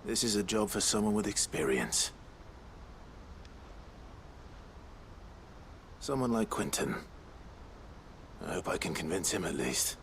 This is a job for someone with experience. Someone like Quentin. I hope I can convince him at least.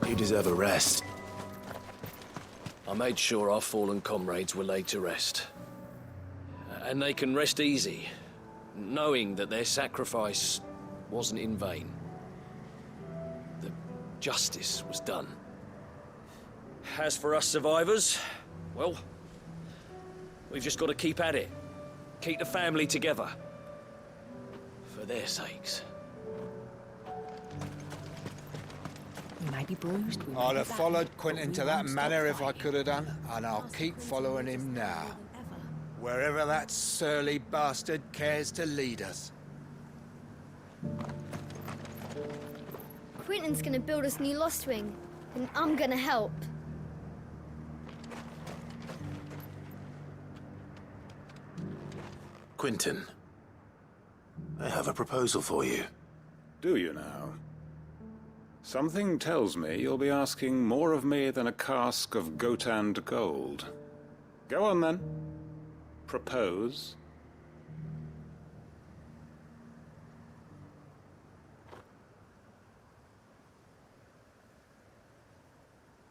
You deserve a rest. I made sure our fallen comrades were laid to rest. And they can rest easy, knowing that their sacrifice wasn't in vain. That justice was done. As for us survivors, well, we've just got to keep at it. Keep the family together. For their sakes. You may be bruised. I'd have followed Quentin to that manor if I could have done, and I'll keep following him now. Wherever that surly bastard cares to lead us. Quentin's gonna build us new Lost Wing, and I'm gonna help. Quentin, I have a proposal for you. Do you now? Something tells me you'll be asking more of me than a cask of Gotand gold. Go on then. Propose.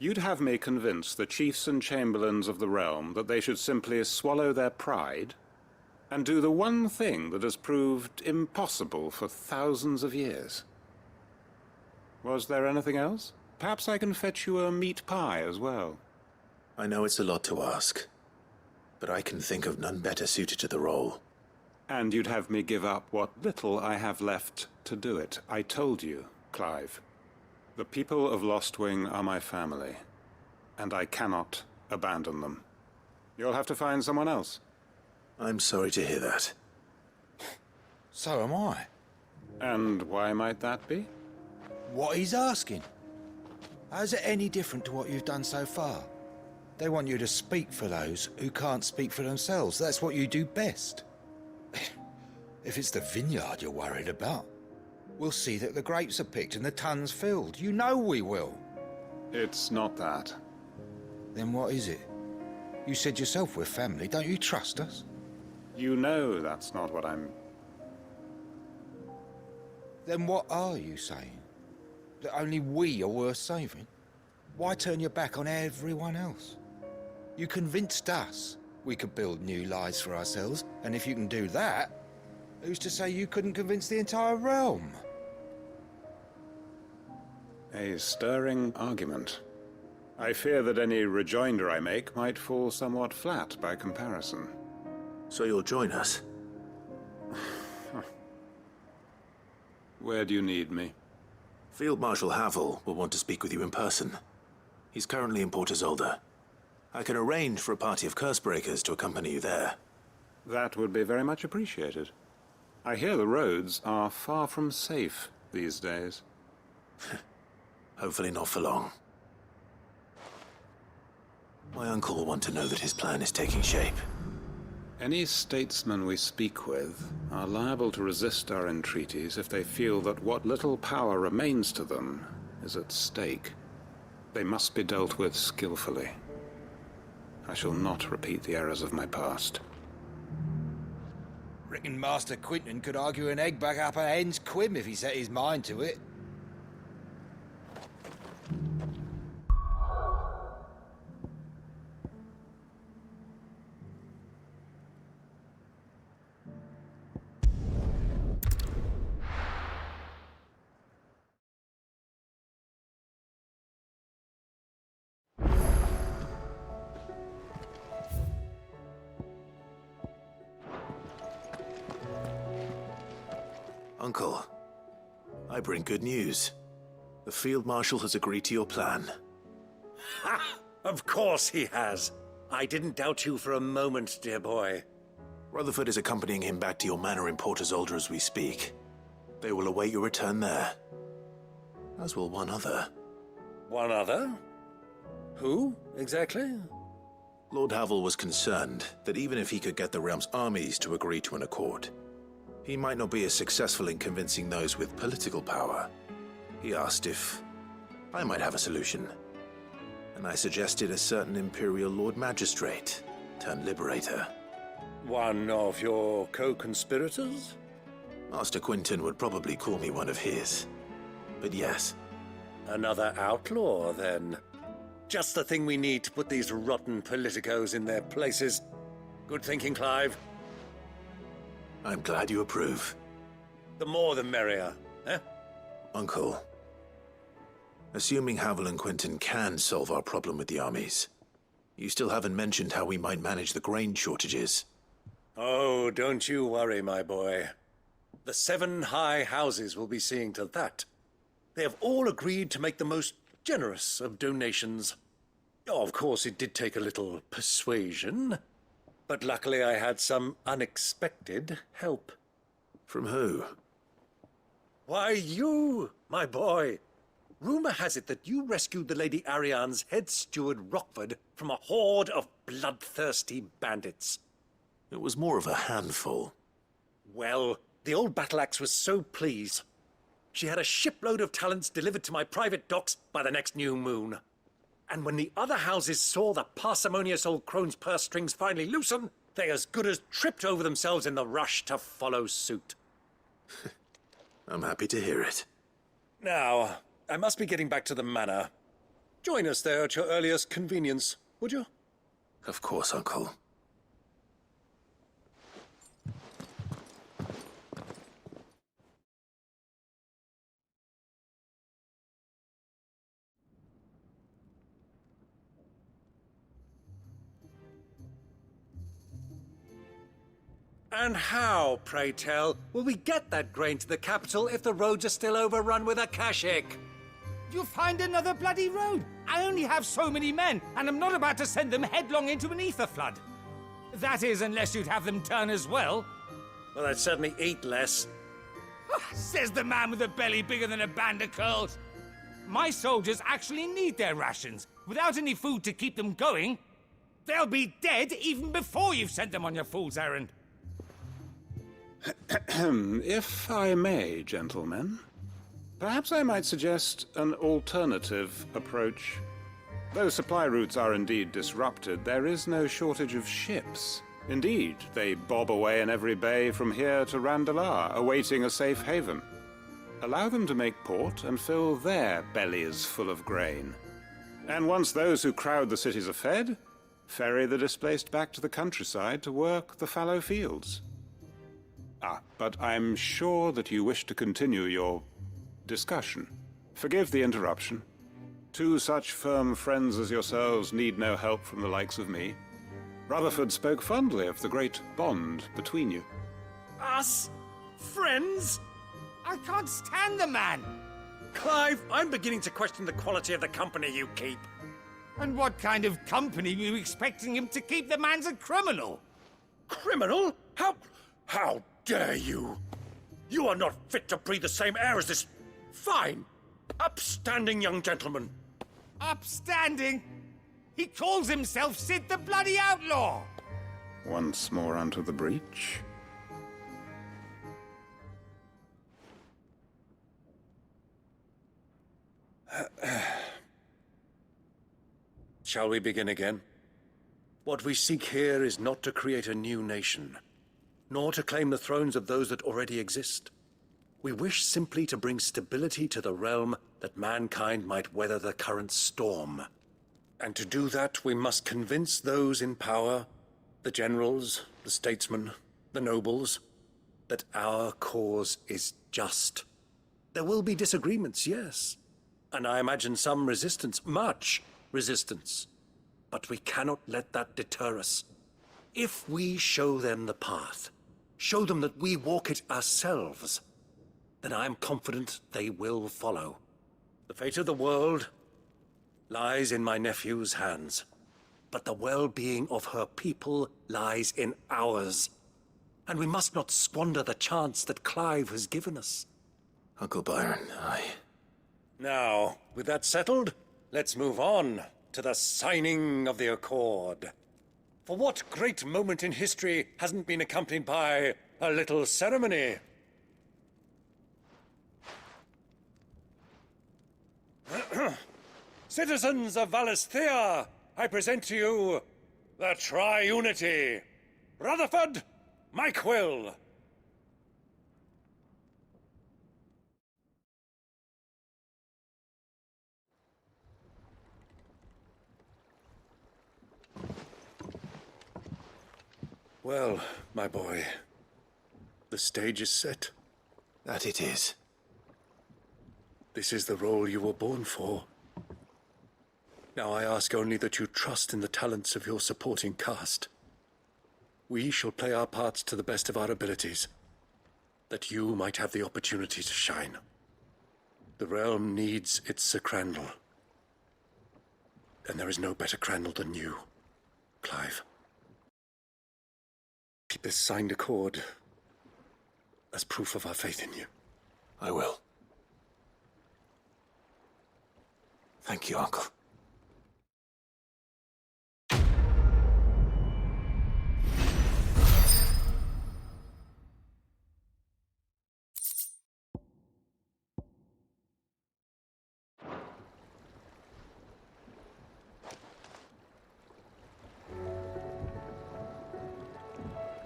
You'd have me convince the chiefs and chamberlains of the realm that they should simply swallow their pride and do the one thing that has proved impossible for thousands of years. Was there anything else? Perhaps I can fetch you a meat pie as well. I know it's a lot to ask, but I can think of none better suited to the role. And you'd have me give up what little I have left to do it. I told you, Clive. The people of Lostwing are my family, and I cannot abandon them. You'll have to find someone else. I'm sorry to hear that. So am I. And why might that be? What he's asking. How's it any different to what you've done so far? They want you to speak for those who can't speak for themselves. That's what you do best. If it's the vineyard you're worried about, we'll see that the grapes are picked and the tons filled. You know we will. It's not that. Then what is it? You said yourself we're family. Don't you trust us? You know that's not what I'm... Then what are you saying? That only we are worth saving? Why turn your back on everyone else? You convinced us we could build new lives for ourselves, and if you can do that, who's to say you couldn't convince the entire realm? A stirring argument. I fear that any rejoinder I make might fall somewhat flat by comparison. So you'll join us? Where do you need me? Field Marshal Havel will want to speak with you in person. He's currently in Port Isolde. I can arrange for a party of Cursebreakers to accompany you there. That would be very much appreciated. I hear the roads are far from safe these days. Hopefully not for long. My uncle will want to know that his plan is taking shape. Any statesmen we speak with are liable to resist our entreaties if they feel that what little power remains to them is at stake. They must be dealt with skillfully. I shall not repeat the errors of my past. Reckon Master Quinton could argue an egg back up a hen's quim if he set his mind to it. Uncle, I bring good news. The Field Marshal has agreed to your plan. Ha! Of course he has. I didn't doubt you for a moment, dear boy. Rutherford is accompanying him back to your manor in Port Isolde as we speak. They will await your return there. As will one other. One other? Who, exactly? Lord Havel was concerned that even if he could get the realm's armies to agree to an accord, he might not be as successful in convincing those with political power. He asked if I might have a solution, and I suggested a certain Imperial Lord Magistrate turned Liberator. One of your co-conspirators? Master Quinton would probably call me one of his, but yes. Another outlaw, then. Just the thing we need to put these rotten politicos in their places. Good thinking, Clive. I'm glad you approve. The more the merrier, eh? Uncle, assuming Havel and Quinton can solve our problem with the armies, you still haven't mentioned how we might manage the grain shortages. Oh, don't you worry, my boy. The 7 high houses will be seeing to that. They have all agreed to make the most generous of donations. Oh, of course, it did take a little persuasion. But luckily I had some unexpected help. From who? Why, you, my boy. Rumor has it that you rescued the Lady Ariane's head steward Rockford from a horde of bloodthirsty bandits. It was more of a handful. Well, the old battle-axe was so pleased. She had a shipload of talents delivered to my private docks by the next new moon. And when the other houses saw the parsimonious old crone's purse strings finally loosen, they as good as tripped over themselves in the rush to follow suit. I'm happy to hear it. Now, I must be getting back to the manor. Join us there at your earliest convenience, would you? Of course, Uncle. And how, pray tell, will we get that grain to the capital if the roads are still overrun with akashic? You'll find another bloody road. I only have so many men, and I'm not about to send them headlong into an ether flood. That is, unless you'd have them turn as well. Well, I'd certainly eat less. Says the man with a belly bigger than a band of curls. My soldiers actually need their rations. Without any food to keep them going, they'll be dead even before you've sent them on your fool's errand. If I may, gentlemen, perhaps I might suggest an alternative approach. Though supply routes are indeed disrupted, there is no shortage of ships. Indeed, they bob away in every bay from here to Randalar, awaiting a safe haven. Allow them to make port and fill their bellies full of grain. And once those who crowd the cities are fed, ferry the displaced back to the countryside to work the fallow fields. But I'm sure that you wish to continue your discussion. Forgive the interruption. Two such firm friends as yourselves need no help from the likes of me. Rutherford spoke fondly of the great bond between you. Us? Friends? I can't stand the man! Clive, I'm beginning to question the quality of the company you keep. And what kind of company were you expecting him to keep? The man's a criminal! Criminal? How dare you? You are not fit to breathe the same air as this fine, upstanding young gentleman. Upstanding? He calls himself Sid the Bloody Outlaw! Once more onto the breach. Shall we begin again? What we seek here is not to create a new nation, nor to claim the thrones of those that already exist. We wish simply to bring stability to the realm that mankind might weather the current storm. And to do that, we must convince those in power, the generals, the statesmen, the nobles, that our cause is just. There will be disagreements, yes, and I imagine some resistance, much resistance. But we cannot let that deter us. If we show them the path, show them that we walk it ourselves, then I am confident they will follow. The fate of the world lies in my nephew's hands, but the well-being of her people lies in ours. And we must not squander the chance that Clive has given us. Uncle Byron, Now, with that settled, let's move on to the signing of the Accord. For what great moment in history hasn't been accompanied by a little ceremony? Citizens of Valisthea, I present to you the Triunity. Rutherford, Mike Will. Well, my boy, the stage is set. That it is. This is the role you were born for. Now I ask only that you trust in the talents of your supporting cast. We shall play our parts to the best of our abilities, that you might have the opportunity to shine. The realm needs its Sir Crandall. And there is no better Crandall than you, Clive. Keep this signed accord as proof of our faith in you. I will. Thank you, Uncle.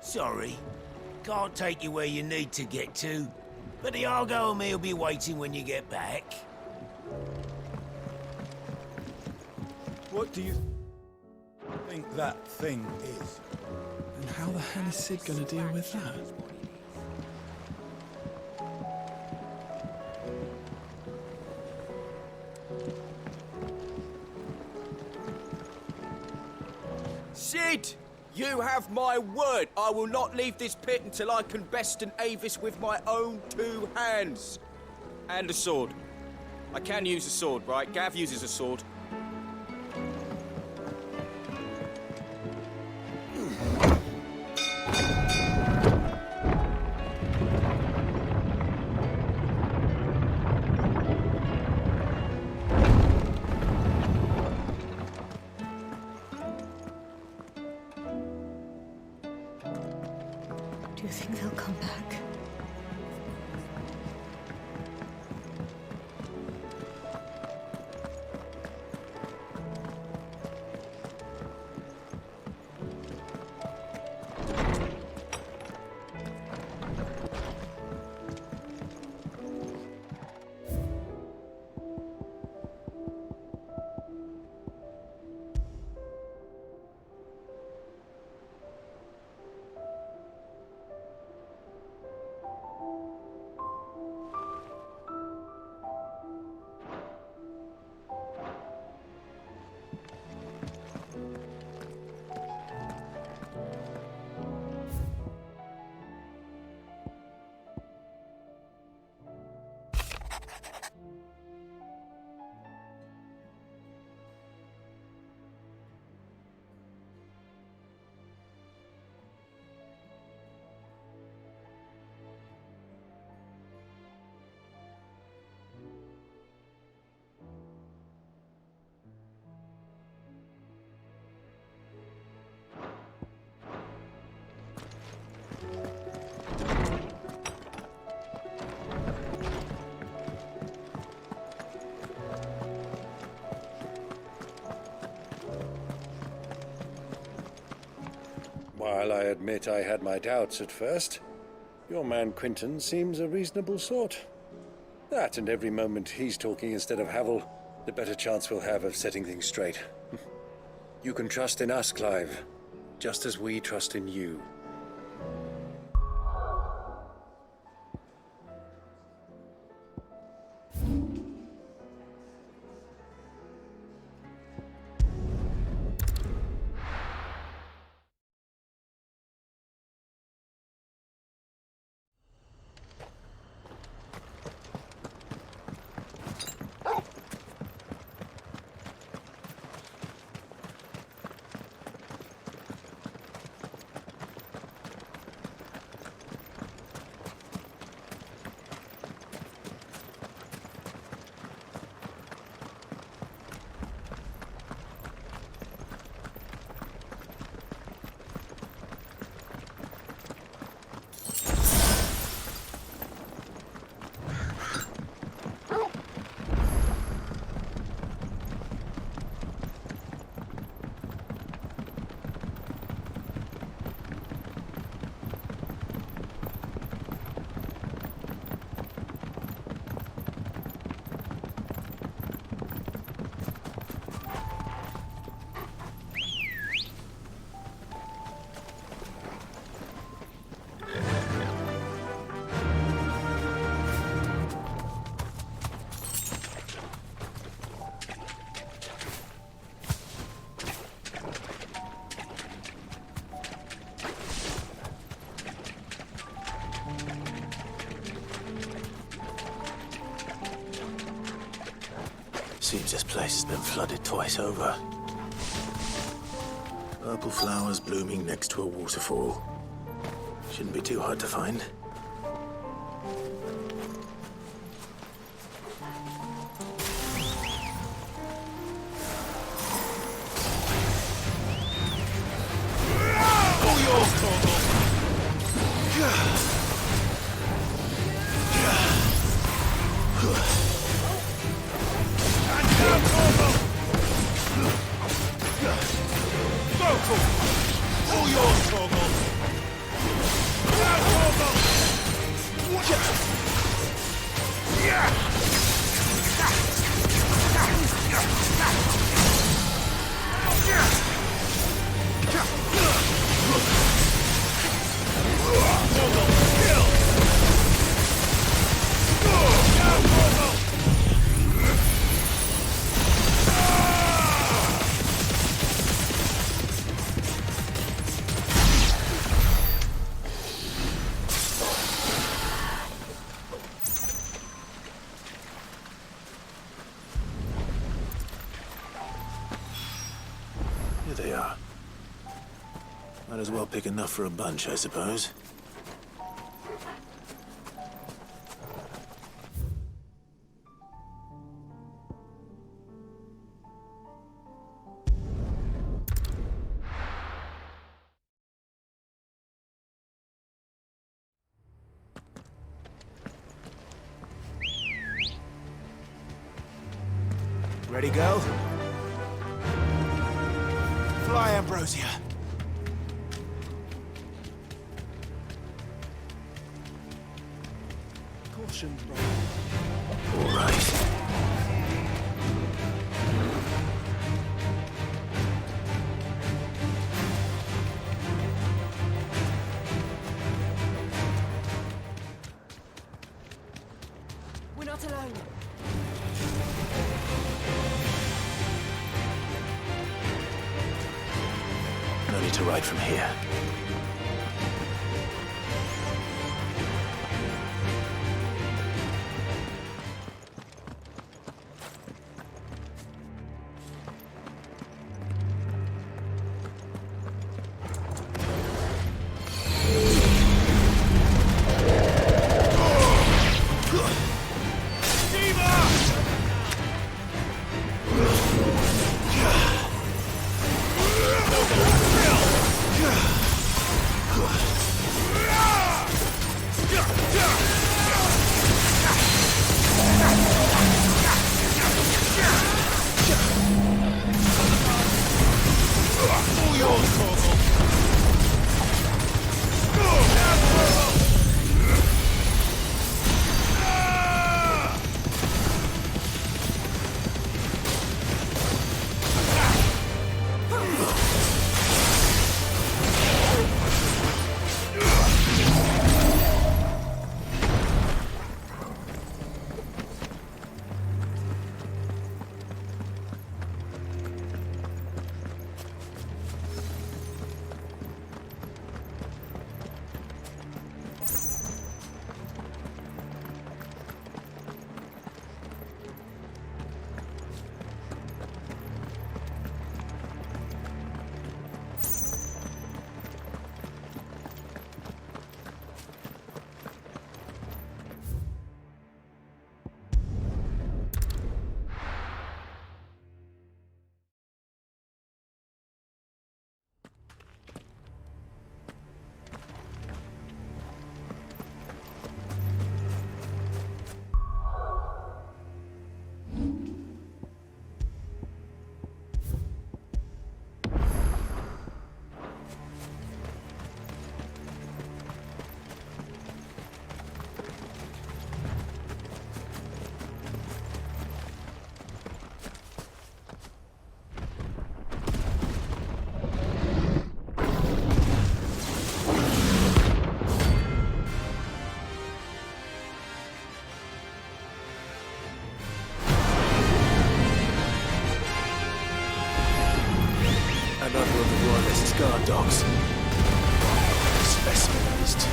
Sorry, can't take you where you need to get to, but the Argo and me will be waiting when you get back. What do you think that thing is? And how the hell is Sid gonna deal with that? Sid! You have my word. I will not leave this pit until I can besten Avis with my own 2 hands. And a sword. I can use a sword, right? Gav uses a sword. Do you think they'll come back? While I admit I had my doubts at first, your man Quinton seems a reasonable sort. That and every moment he's talking instead of Havel, the better chance we'll have of setting things straight. You can trust in us, Clive, just as we trust in you. Seems this place has been flooded twice over. Purple flowers blooming next to a waterfall. Shouldn't be too hard to find. All yours, Torgal! Here they are. Might as well pick enough for a bunch, I suppose. Ready, go? Fly, Ambrosia. Caution, bro. All right. We're not alone. No need to ride from here. Guard dogs. Specimen of these two.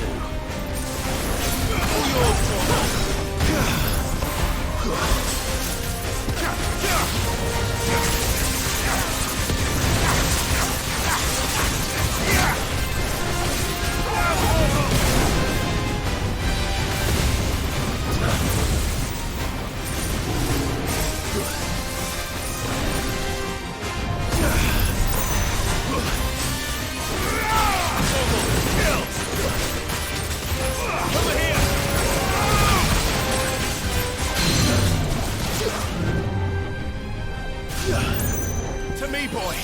To me, boy.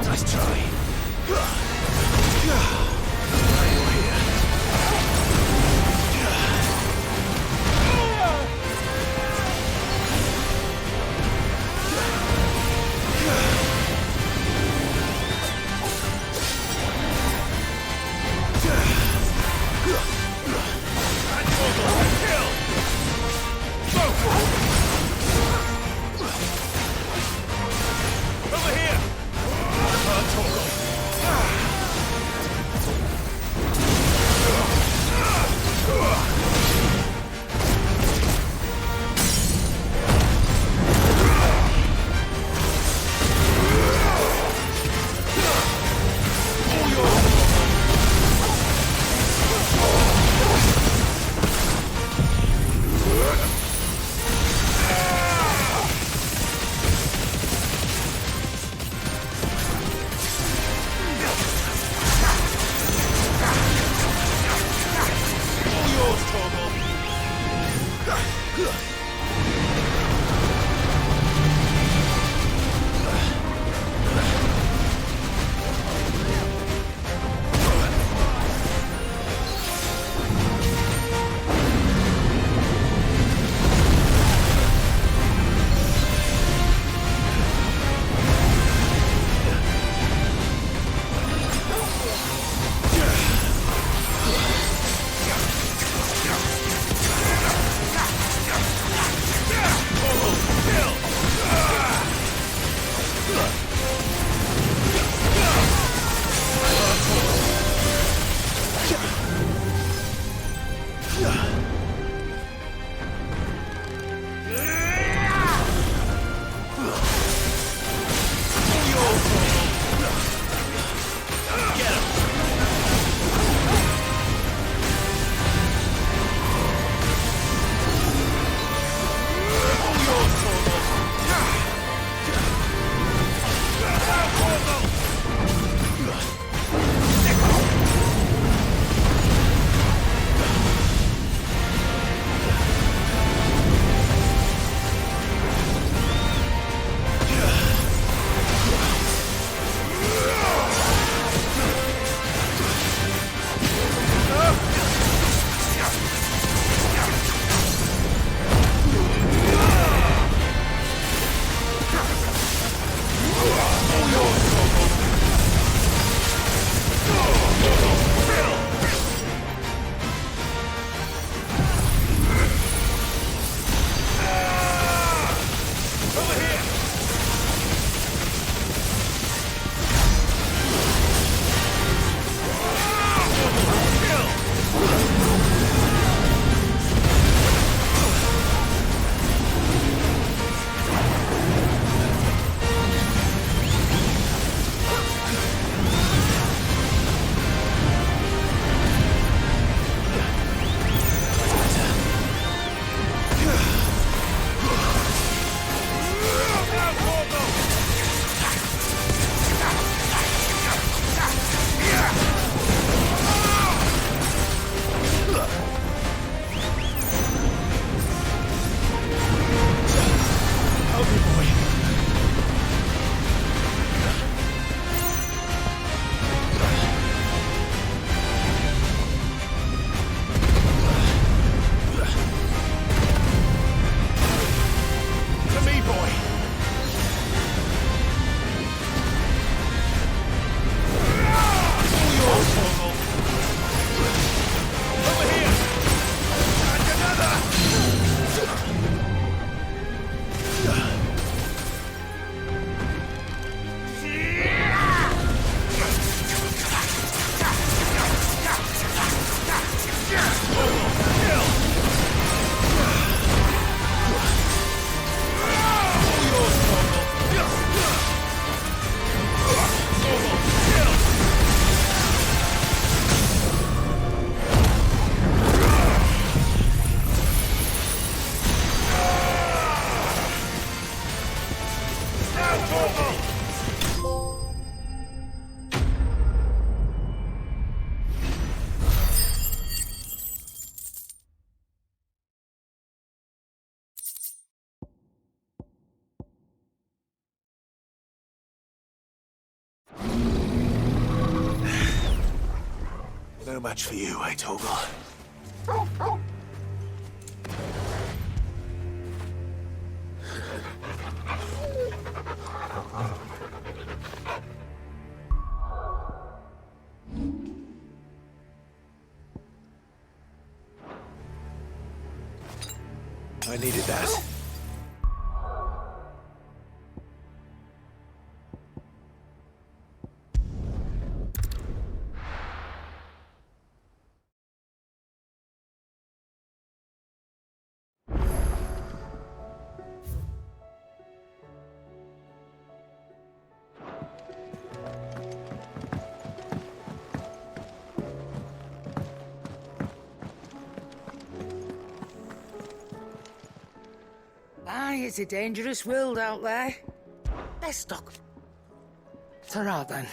Nice try. No match for you, eh, Torgal? I needed that. Aye, it's a dangerous world out there. Let's stock. Ta-ra, then.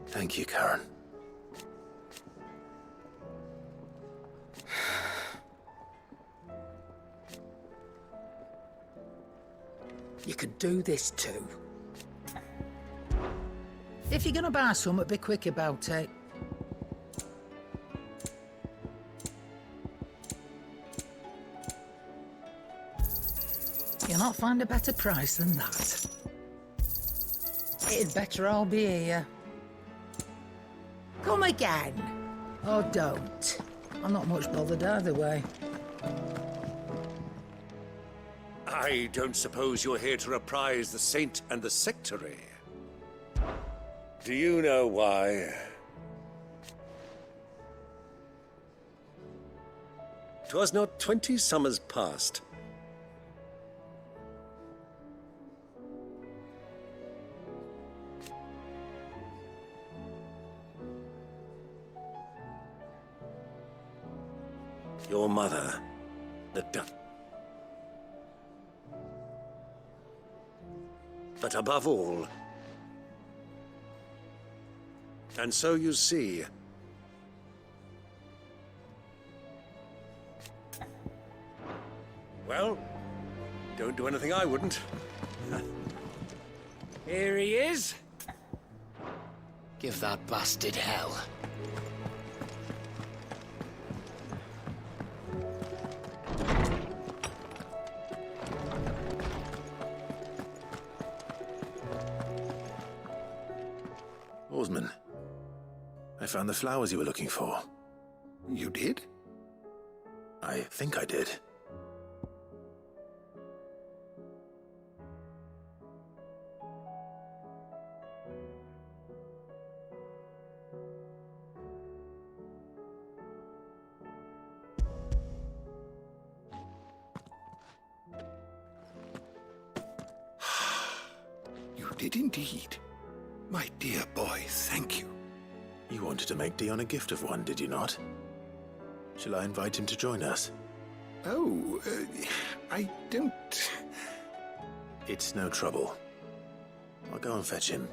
Thank you, Karen. You could do this too. If you're gonna buy something, be quick about it. You'll not find a better price than that. It'd better all be here. Come again. Or don't. I'm not much bothered either way. I don't suppose you're here to reprise the Saint and the Sectary. Do you know why? 'Twas not 20 summers past. Your mother, the duck. But above all, and so you see, well, don't do anything I wouldn't. Here he is. Give that bastard hell. Oarsman, I found the flowers you were looking for. You did? I think I did. You did indeed. My dear boy, thank you. You wanted to make Dion a gift of one, did you not? Shall I invite him to join us? Oh, I don't... It's no trouble. I'll go and fetch him.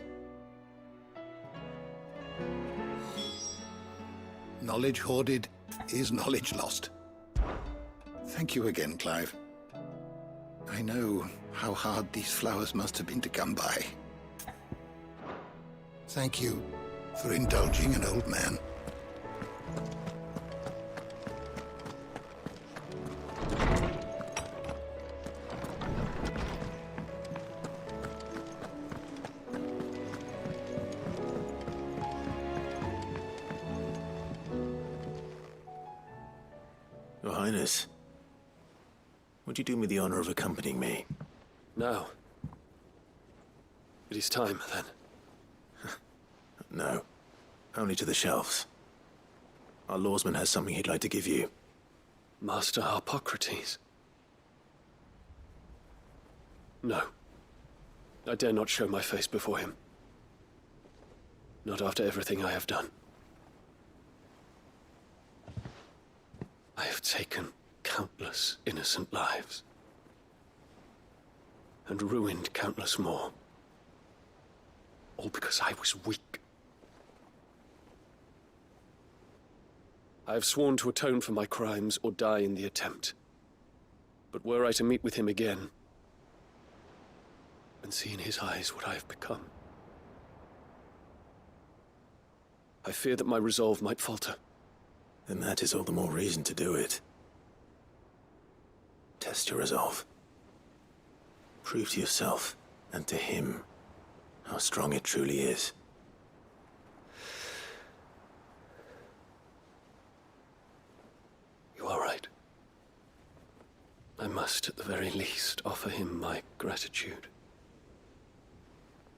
Knowledge hoarded is knowledge lost. Thank you again, Clive. I know how hard these flowers must have been to come by. Thank you for indulging an old man. Your Highness, would you do me the honor of accompanying me? No. It is time, then. No. Only to the shelves. Our lawsman has something he'd like to give you. Master Harpocrates. No. I dare not show my face before him. Not after everything I have done. I have taken countless innocent lives. And ruined countless more. All because I was weak. I have sworn to atone for my crimes or die in the attempt. But were I to meet with him again, and see in his eyes what I have become, I fear that my resolve might falter. Then that is all the more reason to do it. Test your resolve. Prove to yourself, and to him, how strong it truly is. You are right. I must, at the very least, offer him my gratitude.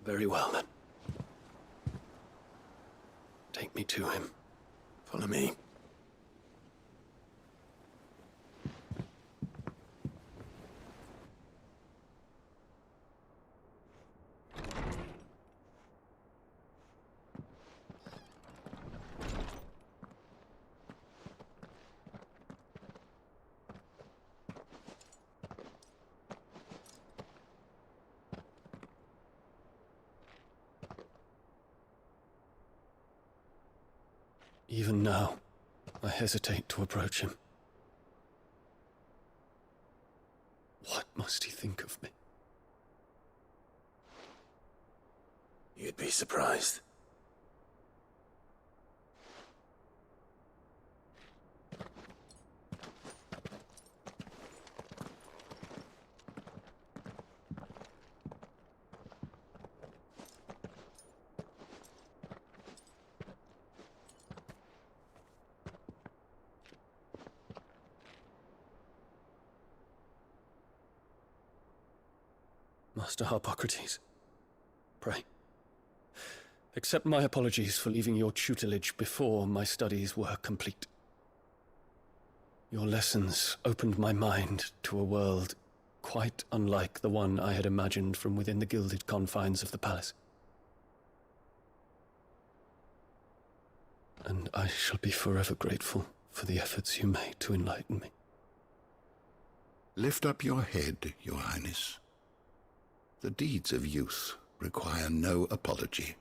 Very well, then. Take me to him. Follow me. Even now, I hesitate to approach him. What must he think of me? You'd be surprised. Master Harpocrates, pray, accept my apologies for leaving your tutelage before my studies were complete. Your lessons opened my mind to a world quite unlike the one I had imagined from within the gilded confines of the palace. And I shall be forever grateful for the efforts you made to enlighten me. Lift up your head, Your Highness. The deeds of youth require no apology.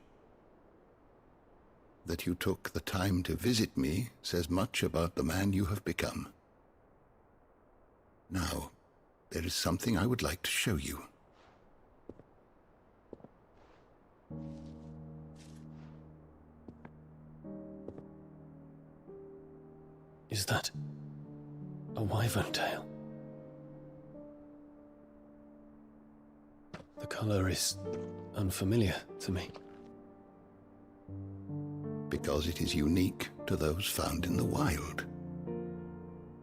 That you took the time to visit me says much about the man you have become. Now, there is something I would like to show you. Is that a wyvern tail? The color is unfamiliar to me. Because it is unique to those found in the wild.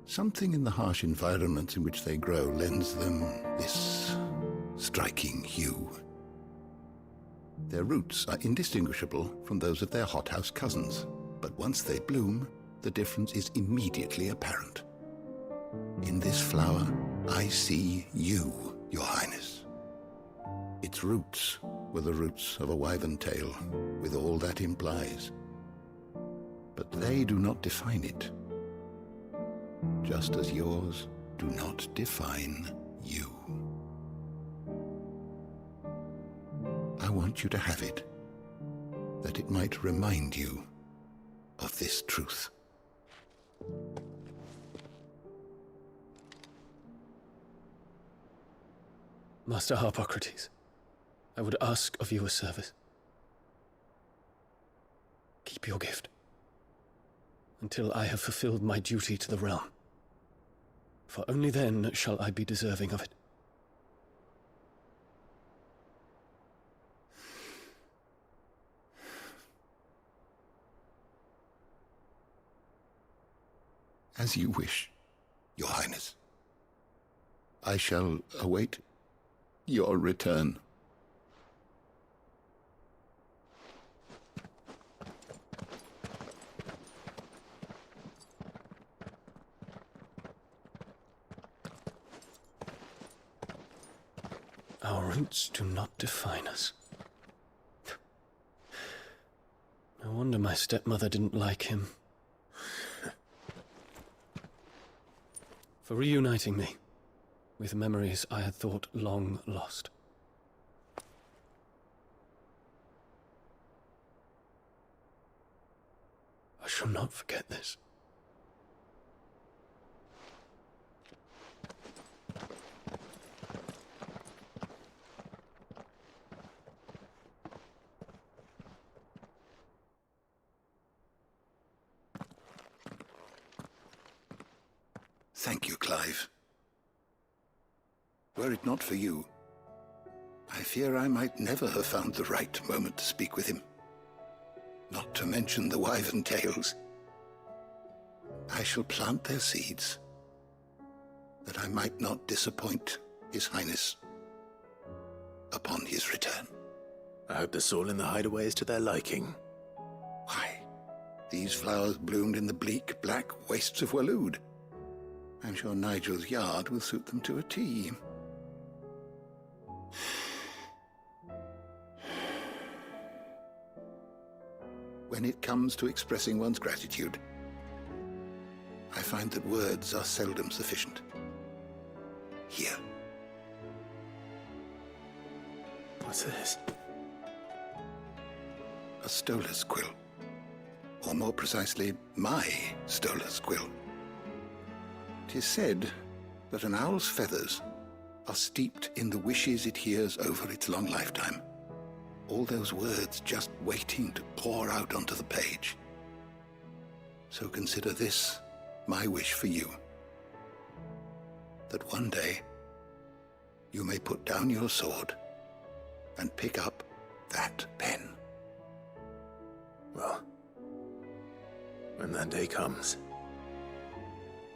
Something in the harsh environments in which they grow lends them this striking hue. Their roots are indistinguishable from those of their hothouse cousins, but once they bloom, the difference is immediately apparent. In this flower, I see you, Your Highness. Its roots were the roots of a wyvern tail, with all that implies. But they do not define it, just as yours do not define you. I want you to have it, that it might remind you of this truth. Master Harpocrates, I would ask of you a service. Keep your gift until I have fulfilled my duty to the realm, for only then shall I be deserving of it. As you wish, Your Highness. I shall await your return. Our roots do not define us. No wonder my stepmother didn't like him. For reuniting me with memories I had thought long lost. I shall not forget this. Thank you, Clive. Were it not for you, I fear I might never have found the right moment to speak with him. Not to mention the wyvern tales. I shall plant their seeds, that I might not disappoint His Highness upon his return. I hope the soil in the hideaway is to their liking. Why, these flowers bloomed in the bleak, black wastes of Waloed. I'm sure Nigel's yard will suit them to a T. When it comes to expressing one's gratitude, I find that words are seldom sufficient. Here. What's this? A stoler's quill. Or more precisely, my stoler's quill. 'Tis said that an owl's feathers are steeped in the wishes it hears over its long lifetime. All those words just waiting to pour out onto the page. So consider this my wish for you. That one day you may put down your sword and pick up that pen. Well, when that day comes,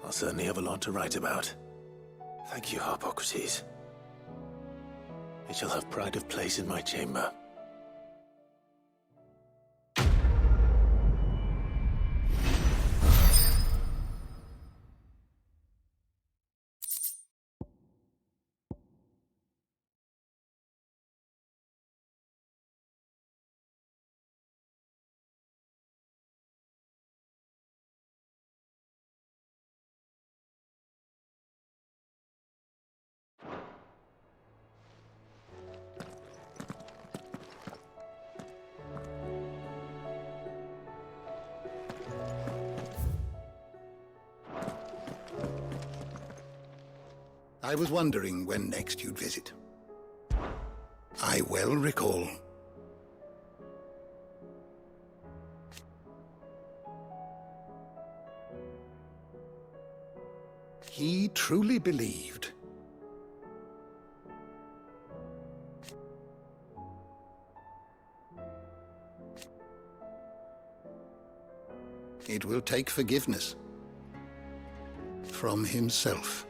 I'll certainly have a lot to write about. Thank you, Harpocrates. It shall have pride of place in my chamber. I was wondering when next you'd visit. I well recall. He truly believed. It will take forgiveness from himself.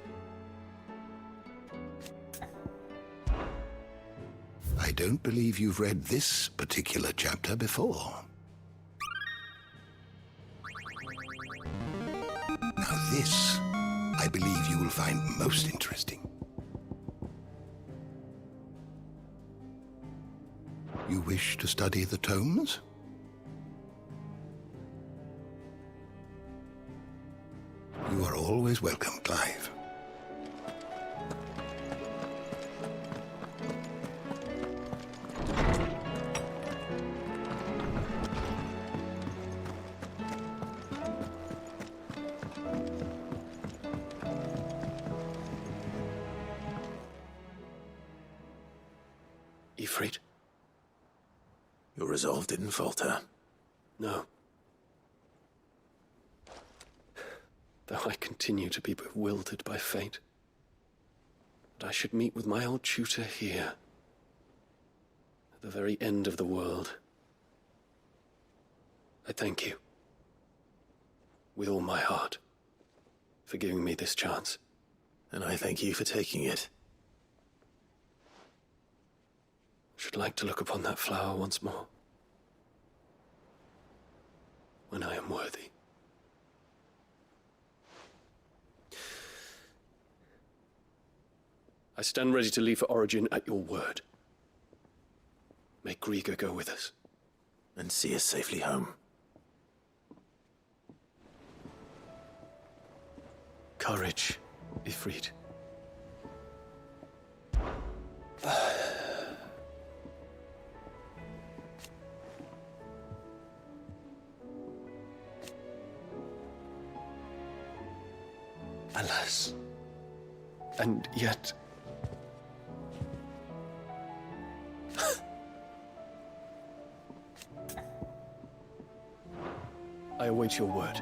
I don't believe you've read this particular chapter before. Now this, I believe you will find most interesting. You wish to study the tomes? You are always welcome, Clive. Ifrit? Your resolve didn't falter. No. Though I continue to be bewildered by fate. But I should meet with my old tutor here, at the very end of the world. I thank you, with all my heart, for giving me this chance. And I thank you for taking it. I should like to look upon that flower once more, when I am worthy. I stand ready to leave for Origin at your word. May Grieger go with us. And see us safely home. Courage, Ifrit. Alas. And yet... I await your word.